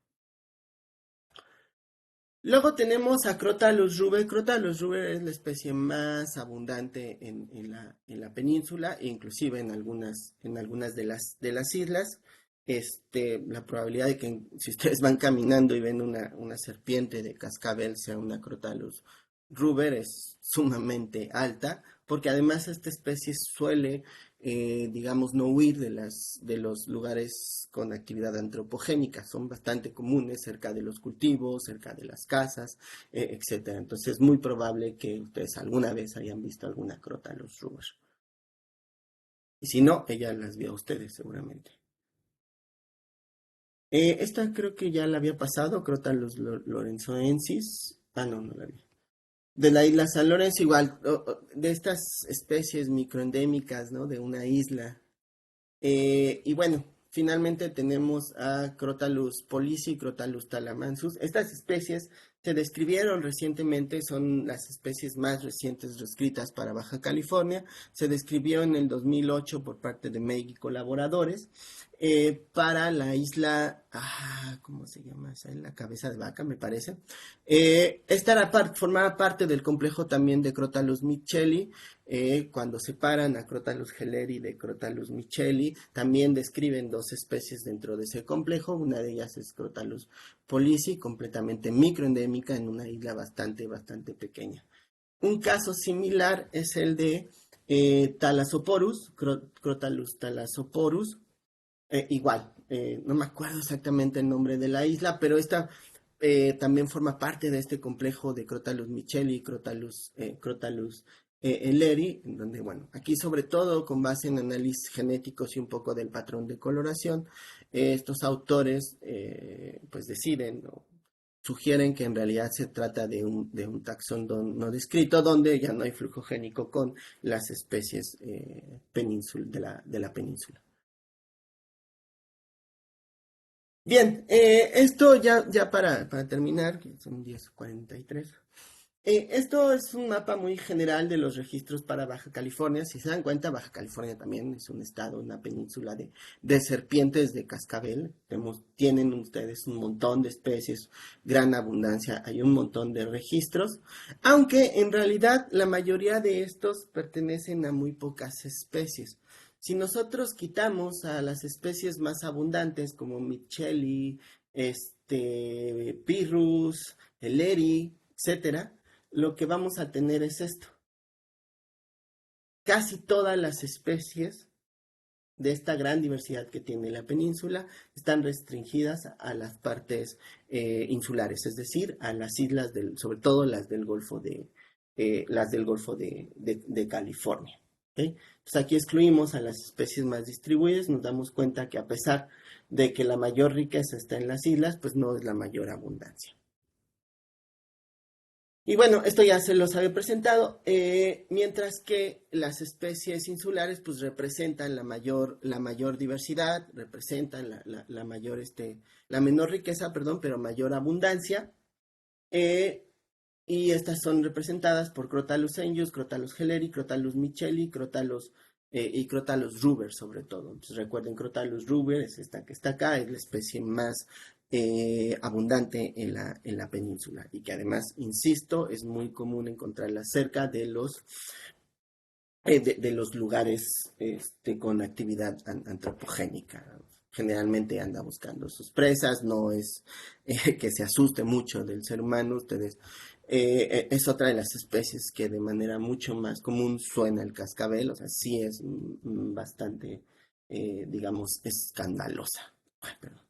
Luego tenemos a Crotalus ruber. Crotalus ruber es la especie más abundante en la península, e inclusive en algunas de las islas. La probabilidad de que si ustedes van caminando y ven una serpiente de cascabel sea una Crotalus ruber es sumamente alta, porque además esta especie suele, digamos, no huir de los lugares con actividad antropogénica. Son bastante comunes cerca de los cultivos, cerca de las casas, etc. Entonces es muy probable que ustedes alguna vez hayan visto alguna Crotalus ruber. Y si no, ella las vio a ustedes seguramente. Esta creo que ya la había pasado, Crotalus lorenzoensis. No la vi. De la isla San Lorenzo, igual, de estas especies microendémicas, ¿no? De una isla. Y bueno, finalmente tenemos a Crotalus pollici y Crotalus talamansus. Estas especies se describieron recientemente, son las especies más recientes descritas para Baja California. Se describió en el 2008 por parte de Meig y colaboradores para la isla, ¿cómo se llama? La Cabeza de Vaca, me parece. Esta formaba parte del complejo también de Crotalus micheli. Cuando separan a Crotalus helleri de Crotalus micheli, también describen dos especies dentro de ese complejo. Una de ellas es Crotalus pollici, completamente microendémica en una isla bastante pequeña. Un caso similar es el de Thalassoporus, Crotalus thalassoporus. Igual, no me acuerdo exactamente el nombre de la isla, pero esta también forma parte de este complejo de Crotalus micheli, Crotalus leri, en donde, bueno, aquí sobre todo con base en análisis genéticos y un poco del patrón de coloración, estos autores pues deciden o sugieren que en realidad se trata de un taxón no descrito donde ya no hay flujo génico con las especies de la península. Bien, esto ya para terminar, que son 10:43. Esto es un mapa muy general de los registros para Baja California. Si se dan cuenta, Baja California también es un estado, una península de serpientes de cascabel. Tienen ustedes un montón de especies, gran abundancia, hay un montón de registros, aunque en realidad la mayoría de estos pertenecen a muy pocas especies. Si nosotros quitamos a las especies más abundantes como Micheli, Pyrrhus, Eleri, etcétera, lo que vamos a tener es esto. Casi todas las especies de esta gran diversidad que tiene la península están restringidas a las partes insulares, es decir, a las islas, sobre todo las del Golfo de California. ¿Okay? Entonces aquí excluimos a las especies más distribuidas, nos damos cuenta que a pesar de que la mayor riqueza está en las islas, pues no es la mayor abundancia. Y bueno, esto ya se los había presentado, mientras que las especies insulares pues representan la mayor diversidad, representan la menor riqueza, perdón, pero mayor abundancia, y estas son representadas por Crotalus enjus, Crotalus helleri, Crotalus micheli, y Crotalus ruber sobre todo. Entonces recuerden, Crotalus ruber es esta que está acá, es la especie más abundante en la península y que además, insisto, es muy común encontrarla cerca de los lugares con actividad antropogénica. Generalmente anda buscando sus presas, no es que se asuste mucho del ser humano. Es otra de las especies que de manera mucho más común suena el cascabel, o sea, sí es bastante, digamos, escandalosa. Ay, perdón.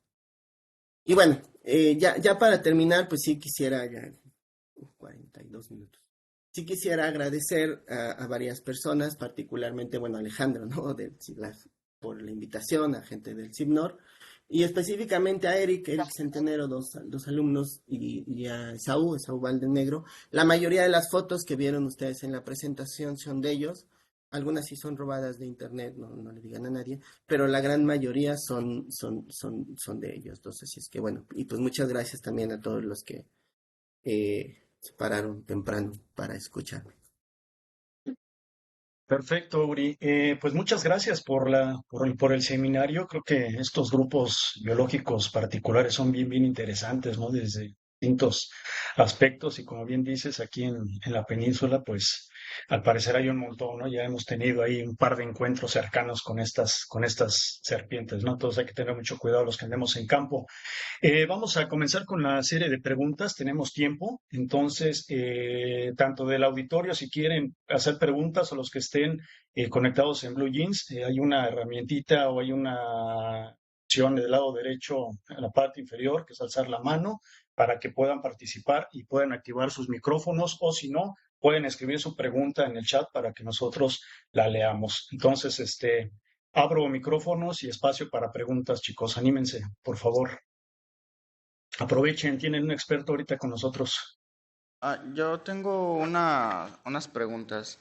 Y bueno, ya para terminar, pues sí quisiera, ya 42 minutos. Sí quisiera agradecer a varias personas, particularmente, bueno, a Alejandro, ¿no? Por la invitación, a gente del CIBNOR, y específicamente a Eric Centenero, dos alumnos, y a Esaú Valdenegro. La mayoría de las fotos que vieron ustedes en la presentación son de ellos. Algunas sí son robadas de internet, no le digan a nadie, pero la gran mayoría son de ellos. Entonces, sí es que bueno, y pues muchas gracias también a todos los que se pararon temprano para escucharme. Perfecto, Uri. Pues muchas gracias por el seminario. Creo que estos grupos biológicos particulares son bien interesantes, ¿no? Desde distintos aspectos y como bien dices, aquí en la península, pues al parecer hay un montón, ¿no? Ya hemos tenido ahí un par de encuentros cercanos con estas serpientes, ¿no? Entonces hay que tener mucho cuidado los que andemos en campo. Vamos a comenzar con la serie de preguntas. Tenemos tiempo, entonces, tanto del auditorio, si quieren hacer preguntas o los que estén conectados en Blue Jeans, hay una herramientita o hay una opción del lado derecho en la parte inferior, que es alzar la mano para que puedan participar y puedan activar sus micrófonos o si no, pueden escribir su pregunta en el chat para que nosotros la leamos. Entonces, abro micrófonos y espacio para preguntas, chicos. Anímense, por favor. Aprovechen, tienen un experto ahorita con nosotros. Yo tengo unas preguntas.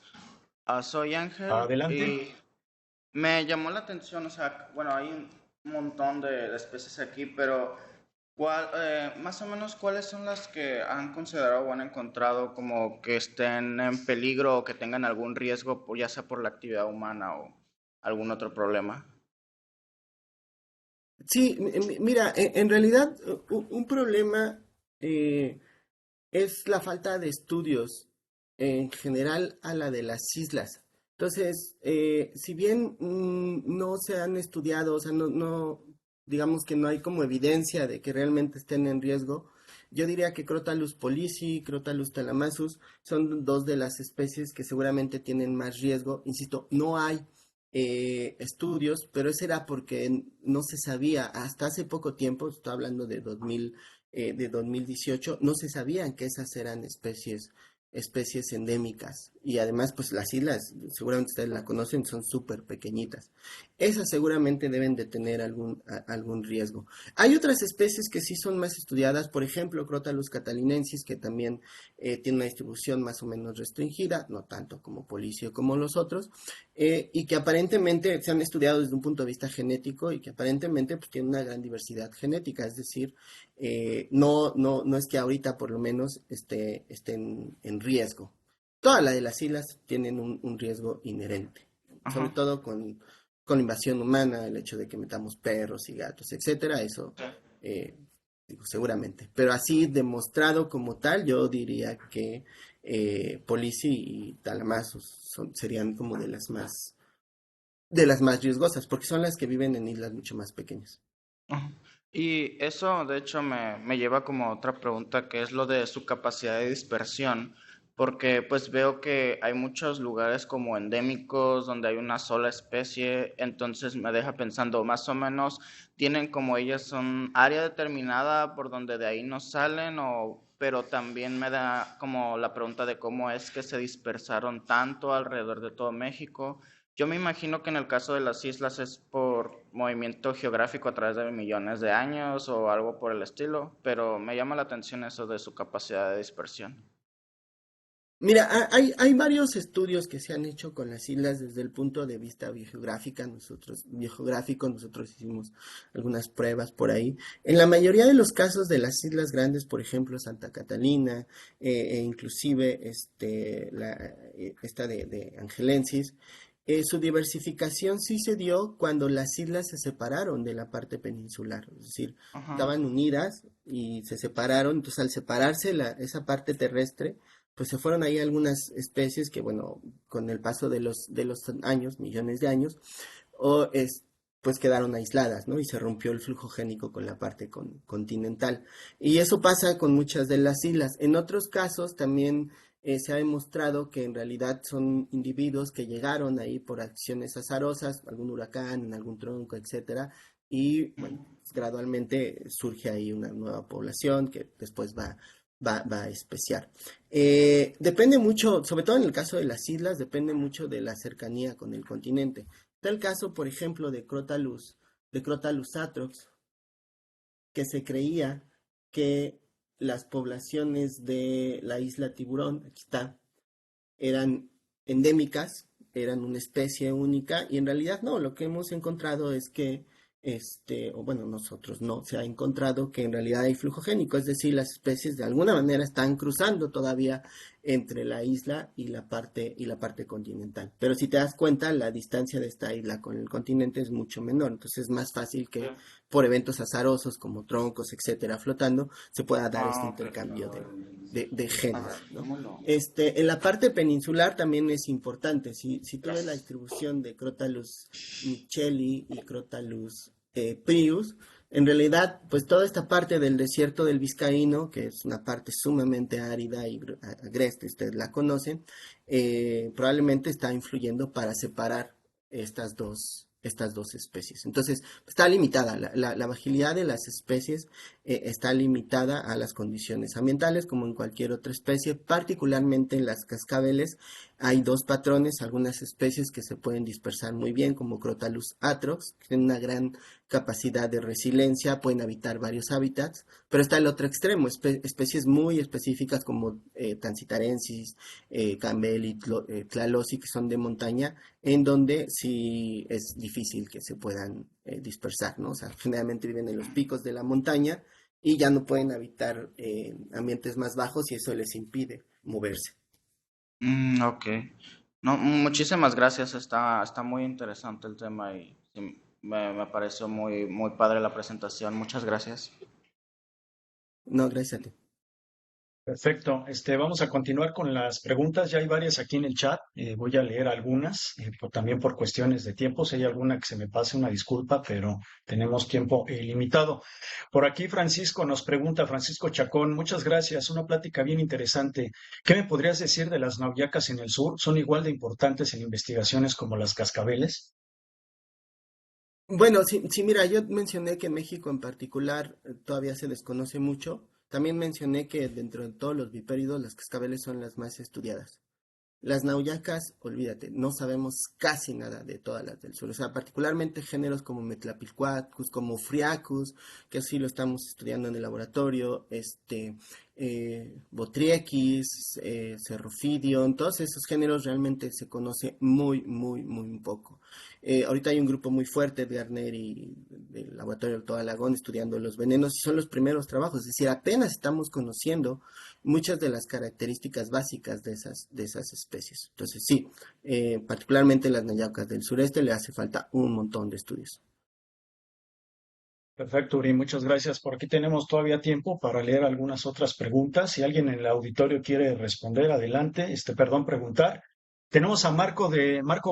Soy Ángel Adelante. y me llamó la atención, o sea, bueno, hay un montón de especies aquí, pero más o menos cuáles son las que han considerado o han encontrado como que estén en peligro o que tengan algún riesgo, ya sea por la actividad humana o algún otro problema. Sí, mira, en realidad un problema es la falta de estudios en general a la de las islas. Entonces, si bien no se han estudiado, o sea, digamos que no hay como evidencia de que realmente estén en riesgo, yo diría que Crotalus polisi, Crotalus thalamasus son dos de las especies que seguramente tienen más riesgo. Insisto, no hay estudios, pero eso era porque no se sabía hasta hace poco tiempo, estoy hablando de de 2018, no se sabían que esas eran especies endémicas. Y además, pues las islas, seguramente ustedes la conocen, son súper pequeñitas. Esas seguramente deben de tener algún riesgo. Hay otras especies que sí son más estudiadas, por ejemplo, Crotalus catalinensis, que también tiene una distribución más o menos restringida, no tanto como Policio como los otros, y que aparentemente se han estudiado desde un punto de vista genético y que aparentemente pues, tienen una gran diversidad genética, es decir, no es que ahorita por lo menos esté en riesgo. Todas las de las islas tienen un riesgo inherente, sobre Ajá. todo con la invasión humana, el hecho de que metamos perros y gatos, etcétera, eso Sí. digo, seguramente. Pero así demostrado como tal, yo diría que Polici y Talamazos serían como de las más riesgosas, porque son las que viven en islas mucho más pequeñas. Ajá. Y eso, de hecho, me lleva como a otra pregunta, que es lo de su capacidad de dispersión, porque pues veo que hay muchos lugares como endémicos donde hay una sola especie, entonces me deja pensando, más o menos, tienen como ellas son área determinada por donde de ahí no salen, o, pero también me da como la pregunta de cómo es que se dispersaron tanto alrededor de todo México. Yo me imagino que en el caso de las islas es por movimiento geográfico a través de millones de años o algo por el estilo, pero me llama la atención eso de su capacidad de dispersión. Mira, hay varios estudios que se han hecho con las islas desde el punto de vista biogeográfico, nosotros hicimos algunas pruebas por ahí. En la mayoría de los casos de las islas grandes, por ejemplo, Santa Catalina, e inclusive esta de Angelensis, su diversificación sí se dio cuando las islas se separaron de la parte peninsular, es decir, Ajá. estaban unidas y se separaron, entonces al separarse esa parte terrestre, pues se fueron ahí algunas especies que, bueno, con el paso de los años, millones de años, o pues quedaron aisladas, ¿no? Y se rompió el flujo génico con la parte continental. Y eso pasa con muchas de las islas. En otros casos también se ha demostrado que en realidad son individuos que llegaron ahí por acciones azarosas, algún huracán, en algún tronco, etcétera, y bueno, gradualmente surge ahí una nueva población que después va a especiar. Depende mucho, sobre todo en el caso de las islas, depende mucho de la cercanía con el continente. Está el caso, por ejemplo, de Crotalus atrox, que se creía que las poblaciones de la isla Tiburón, aquí está, eran endémicas, eran una especie única, y en realidad no, lo que hemos encontrado es que, o bueno, nosotros no, se ha encontrado que en realidad hay flujo génico, es decir, las especies de alguna manera están cruzando todavía entre la isla y la parte continental. Pero si te das cuenta, la distancia de esta isla con el continente es mucho menor, entonces es más fácil que por eventos azarosos como troncos, etcétera, flotando, se pueda dar este Ah, ok. intercambio de A ver, genes, ¿no? ¿cómo lo? En la parte peninsular también es importante. Si tú ves la Gracias. distribución de Crotalus micheli y Crotalus prius, en realidad, pues toda esta parte del desierto del Vizcaíno, que es una parte sumamente árida y agreste, ustedes la conocen, probablemente está influyendo para separar estas dos especies. Entonces, está limitada, la agilidad de las especies está limitada a las condiciones ambientales, como en cualquier otra especie, particularmente en las cascabeles. Hay dos patrones, algunas especies que se pueden dispersar muy bien, como Crotalus atrox, que tienen una gran capacidad de resiliencia, pueden habitar varios hábitats, pero está el otro extremo, especies muy específicas como Tansitarensis, Campbell y Tlalosi, que son de montaña, en donde sí es difícil que se puedan dispersar, ¿no? O sea, generalmente viven en los picos de la montaña y ya no pueden habitar ambientes más bajos y eso les impide moverse. Ok. No, muchísimas gracias. Está muy interesante el tema y sí, me pareció muy, muy padre la presentación. Muchas gracias. No, gracias a ti. Perfecto. Vamos a continuar con las preguntas. Ya hay varias aquí en el chat. Voy a leer algunas, también por cuestiones de tiempo. Si hay alguna que se me pase, una disculpa, pero tenemos tiempo limitado. Por aquí Francisco nos pregunta, Francisco Chacón, muchas gracias. Una plática bien interesante. ¿Qué me podrías decir de las nauyacas en el sur? ¿Son igual de importantes en investigaciones como las cascabeles? Bueno, sí, sí, mira, yo mencioné que en México en particular todavía se desconoce mucho. También mencioné que dentro de todos los vipéridos las cascabeles son las más estudiadas. Las nauyacas, olvídate, no sabemos casi nada de todas las del sur. O sea, particularmente géneros como Metlapilcuatcus, como Friacus, que así lo estamos estudiando en el laboratorio, Botriequis, Cerrophidion, todos esos géneros realmente se conoce muy, muy, muy poco. Ahorita hay un grupo muy fuerte de Garner y del laboratorio del Todo Alagón estudiando los venenos y son los primeros trabajos, es decir, apenas estamos conociendo muchas de las características básicas de esas especies. Entonces, sí, particularmente las nayacas del sureste le hace falta un montón de estudios. Perfecto, Uri, muchas gracias. Por aquí tenemos todavía tiempo para leer algunas otras preguntas. Si alguien en el auditorio quiere responder, adelante, perdón, preguntar. Tenemos a Marco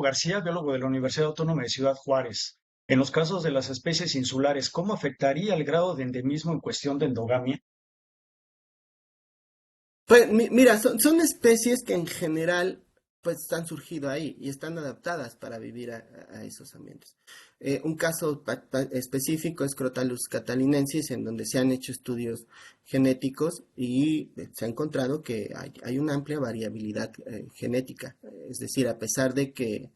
García, biólogo de la Universidad Autónoma de Ciudad Juárez. En los casos de las especies insulares, ¿cómo afectaría el grado de endemismo en cuestión de endogamia? Pues mira, son especies que en general pues han surgido ahí y están adaptadas para vivir a esos ambientes. Un caso específico es Crotalus catalinensis, en donde se han hecho estudios genéticos y se ha encontrado que hay una amplia variabilidad genética. Es decir, a pesar de que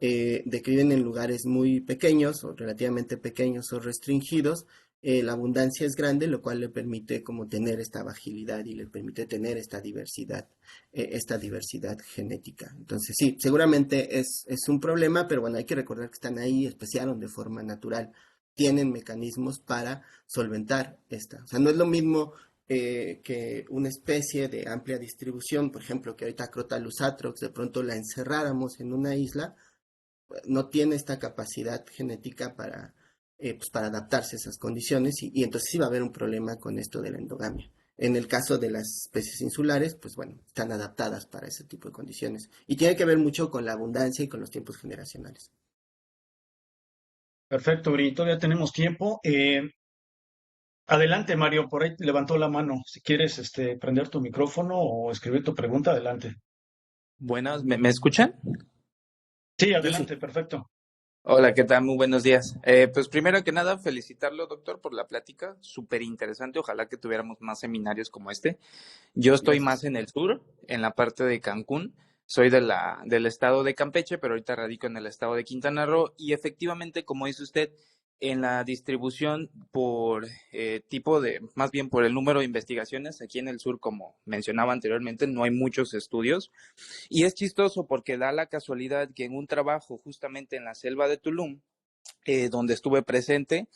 viven en lugares muy pequeños o relativamente pequeños o restringidos, la abundancia es grande, lo cual le permite como tener esta agilidad y le permite tener esta diversidad genética. Entonces sí, seguramente es un problema, pero bueno, hay que recordar que están ahí, especiaron de forma natural, tienen mecanismos para solventar esta. O sea, no es lo mismo que una especie de amplia distribución, por ejemplo, que ahorita Crotalus atrox, de pronto la encerráramos en una isla, no tiene esta capacidad genética pues para adaptarse a esas condiciones y entonces sí va a haber un problema con esto de la endogamia. En el caso de las especies insulares, pues bueno, están adaptadas para ese tipo de condiciones y tiene que ver mucho con la abundancia y con los tiempos generacionales. Perfecto, Uri, todavía tenemos tiempo. Adelante, Mario, por ahí levantó la mano. Si quieres, prender tu micrófono o escribir tu pregunta, adelante. Buenas, ¿me escuchan? Sí, Yo sí. adelante, perfecto. Hola, ¿qué tal? Muy buenos días. Pues primero que nada, felicitarlo, doctor, por la plática. Súper interesante. Ojalá que tuviéramos más seminarios como este. Yo estoy más Gracias. en el sur, en la parte de Cancún. Soy del estado de Campeche, pero ahorita radico en el estado de Quintana Roo. Y efectivamente, como dice usted, en la distribución por tipo más bien por el número de investigaciones, aquí en el sur, como mencionaba anteriormente, no hay muchos estudios. Y es chistoso porque da la casualidad que en un trabajo justamente en la selva de Tulum, donde estuve presente,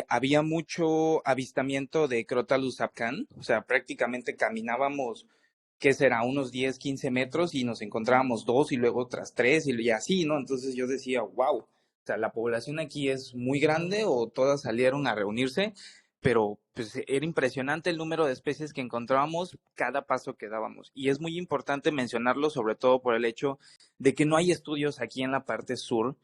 había mucho avistamiento de Crotalus apcan, o sea, prácticamente caminábamos, ¿qué será? Unos 10, 15 metros y nos encontrábamos dos y luego otras tres y así, ¿no? Entonces yo decía, wow, o sea, la población aquí es muy grande o todas salieron a reunirse, pero pues era impresionante el número de especies que encontrábamos cada paso que dábamos. Y es muy importante mencionarlo, sobre todo por el hecho de que no hay estudios aquí en la parte sur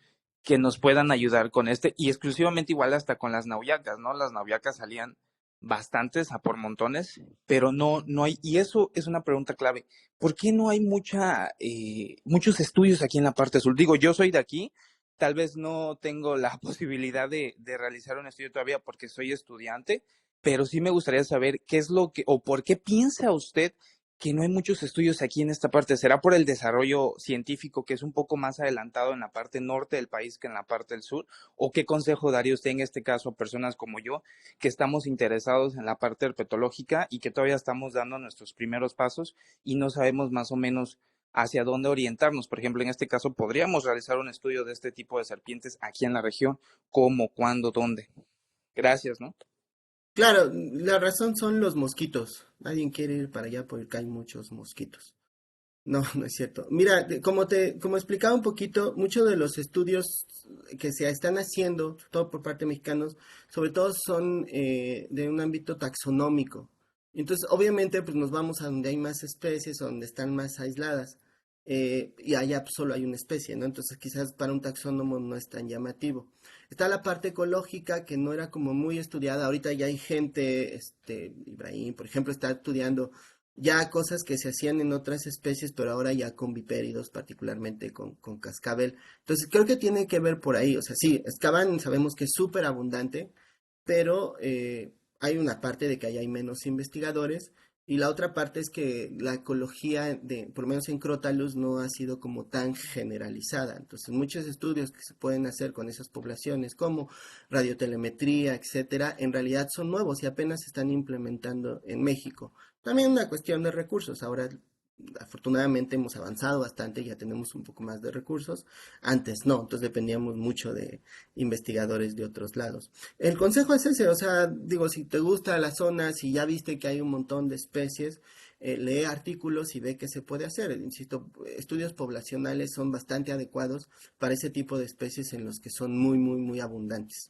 que nos puedan ayudar con y exclusivamente igual hasta con las nauyacas, ¿no? Las nauyacas salían bastantes, a por montones, pero no hay, y eso es una pregunta clave. ¿Por qué no hay muchos estudios aquí en la parte sur? Digo, yo soy de aquí, tal vez no tengo la posibilidad de realizar un estudio todavía porque soy estudiante, pero sí me gustaría saber qué es lo que, o por qué piensa usted que no hay muchos estudios aquí en esta parte. ¿Será por el desarrollo científico que es un poco más adelantado en la parte norte del país que en la parte del sur? ¿O qué consejo daría usted en este caso a personas como yo que estamos interesados en la parte herpetológica y que todavía estamos dando nuestros primeros pasos y no sabemos más o menos hacia dónde orientarnos? Por ejemplo, en este caso, ¿podríamos realizar un estudio de este tipo de serpientes aquí en la región? ¿Cómo, cuándo, dónde? Gracias, ¿no? Claro, la razón son los mosquitos. Nadie quiere ir para allá porque hay muchos mosquitos. No, no es cierto. Mira, como explicaba un poquito, muchos de los estudios que se están haciendo, todo por parte de mexicanos, sobre todo son de un ámbito taxonómico. Entonces, obviamente, pues nos vamos a donde hay más especies, o donde están más aisladas, y allá pues, solo hay una especie, ¿no? Entonces, quizás para un taxónomo no es tan llamativo. Está la parte ecológica que no era como muy estudiada. Ahorita ya hay gente, Ibrahim, por ejemplo, está estudiando ya cosas que se hacían en otras especies, pero ahora ya con vipéridos, particularmente con cascabel. Entonces creo que tiene que ver por ahí, o sea, sí, Escaban sabemos que es súper abundante, pero hay una parte de que ahí hay menos investigadores y la otra parte es que la ecología, por lo menos en Crotalus, no ha sido como tan generalizada. Entonces, muchos estudios que se pueden hacer con esas poblaciones, como radiotelemetría, etcétera, en realidad son nuevos y apenas se están implementando en México. También una cuestión de recursos. Ahora, afortunadamente, hemos avanzado bastante, ya tenemos un poco más de recursos. Antes no, entonces dependíamos mucho de investigadores de otros lados. El consejo es ese, o sea, digo, si te gusta la zona, si ya viste que hay un montón de especies, lee artículos y ve qué se puede hacer. Insisto, estudios poblacionales son bastante adecuados para ese tipo de especies en los que son muy, muy, muy abundantes.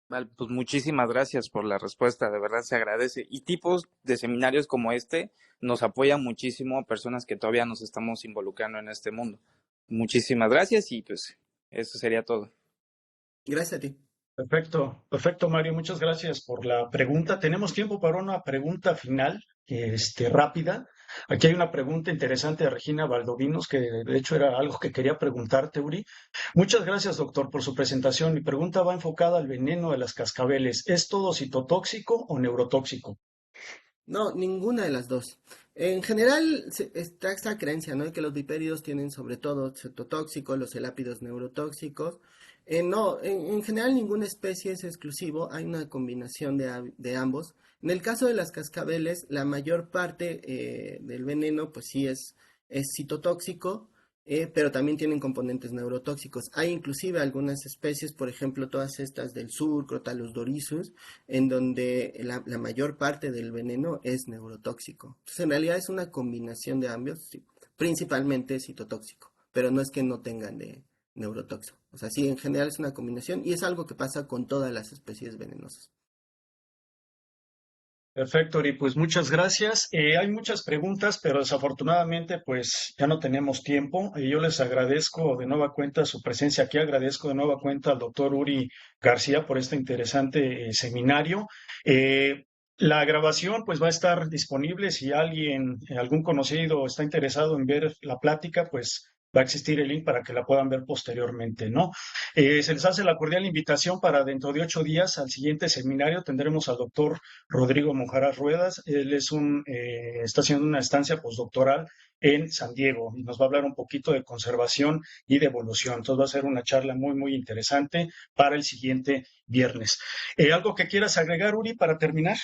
Vale, pues muchísimas gracias por la respuesta, de verdad se agradece. Y tipos de seminarios como este nos apoyan muchísimo a personas que todavía nos estamos involucrando en este mundo. Muchísimas gracias y pues eso sería todo. Gracias a ti. Perfecto, perfecto, Mario. Muchas gracias por la pregunta. Tenemos tiempo para una pregunta final, rápida. Aquí hay una pregunta interesante de Regina Valdovinos, que de hecho era algo que quería preguntarte, Uri. Muchas gracias, doctor, por su presentación. Mi pregunta va enfocada al veneno de las cascabeles. ¿Es todo citotóxico o neurotóxico? No, ninguna de las dos. En general está esta creencia, ¿no? De que los vipéridos tienen sobre todo cetotóxicos, los elápidos neurotóxicos. No, en general ninguna especie es exclusivo, hay una combinación de ambos. En el caso de las cascabeles, la mayor parte del veneno, pues sí es citotóxico, pero también tienen componentes neurotóxicos. Hay inclusive algunas especies, por ejemplo, todas estas del sur, Crotalus dorissus, en donde la mayor parte del veneno es neurotóxico. Entonces, en realidad es una combinación de ambos, sí, principalmente citotóxico, pero no es que no tengan de neurotóxico. O sea, sí, en general es una combinación y es algo que pasa con todas las especies venenosas. Perfecto, Uri, pues muchas gracias. Hay muchas preguntas, pero desafortunadamente pues ya no tenemos tiempo. Yo les agradezco de nueva cuenta su presencia aquí, agradezco de nueva cuenta al doctor Uri García por este interesante seminario. La grabación pues va a estar disponible si alguien, algún conocido está interesado en ver la plática, pues va a existir el link para que la puedan ver posteriormente, ¿no? Se les hace la cordial invitación para dentro de 8 días al siguiente seminario. Tendremos al doctor Rodrigo Monjaras Ruedas. Él está haciendo una estancia postdoctoral en San Diego y nos va a hablar un poquito de conservación y de evolución. Entonces va a ser una charla muy, muy interesante para el siguiente viernes. ¿Algo que quieras agregar, Uri, para terminar?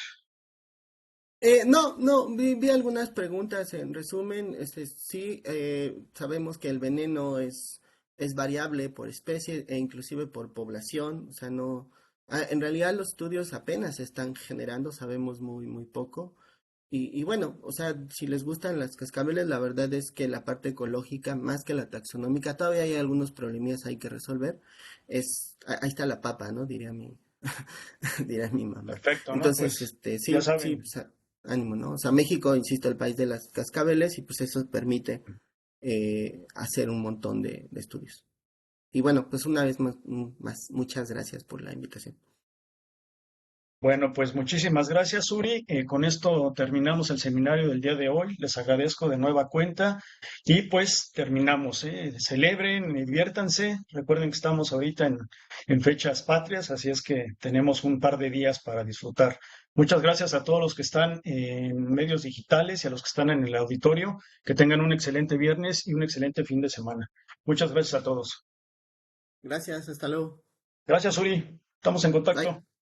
No, vi algunas preguntas en resumen. Sí, sabemos que el veneno es variable por especie e inclusive por población. O sea, no, en realidad los estudios apenas se están generando, sabemos muy, muy poco. Y bueno, o sea, si les gustan las cascabeles, la verdad es que la parte ecológica, más que la taxonómica, todavía hay algunos problemillas ahí que resolver. Ahí está la papa, ¿no? Diría mi mamá. Perfecto, ¿no? Entonces, Pues ya sí, sí, saben. pues, ánimo, ¿no? O sea, México, insisto, el país de las cascabeles y pues eso permite hacer un montón de estudios. Y bueno, pues una vez más, muchas gracias por la invitación. Bueno, pues muchísimas gracias, Uri. Con esto terminamos el seminario del día de hoy. Les agradezco de nueva cuenta y pues terminamos. Celebren, diviértanse. Recuerden que estamos ahorita en fechas patrias, así es que tenemos un par de días para disfrutar. Muchas gracias a todos los que están en medios digitales y a los que están en el auditorio. Que tengan un excelente viernes y un excelente fin de semana. Muchas gracias a todos. Gracias, hasta luego. Gracias, Uri. Estamos en Bye. contacto.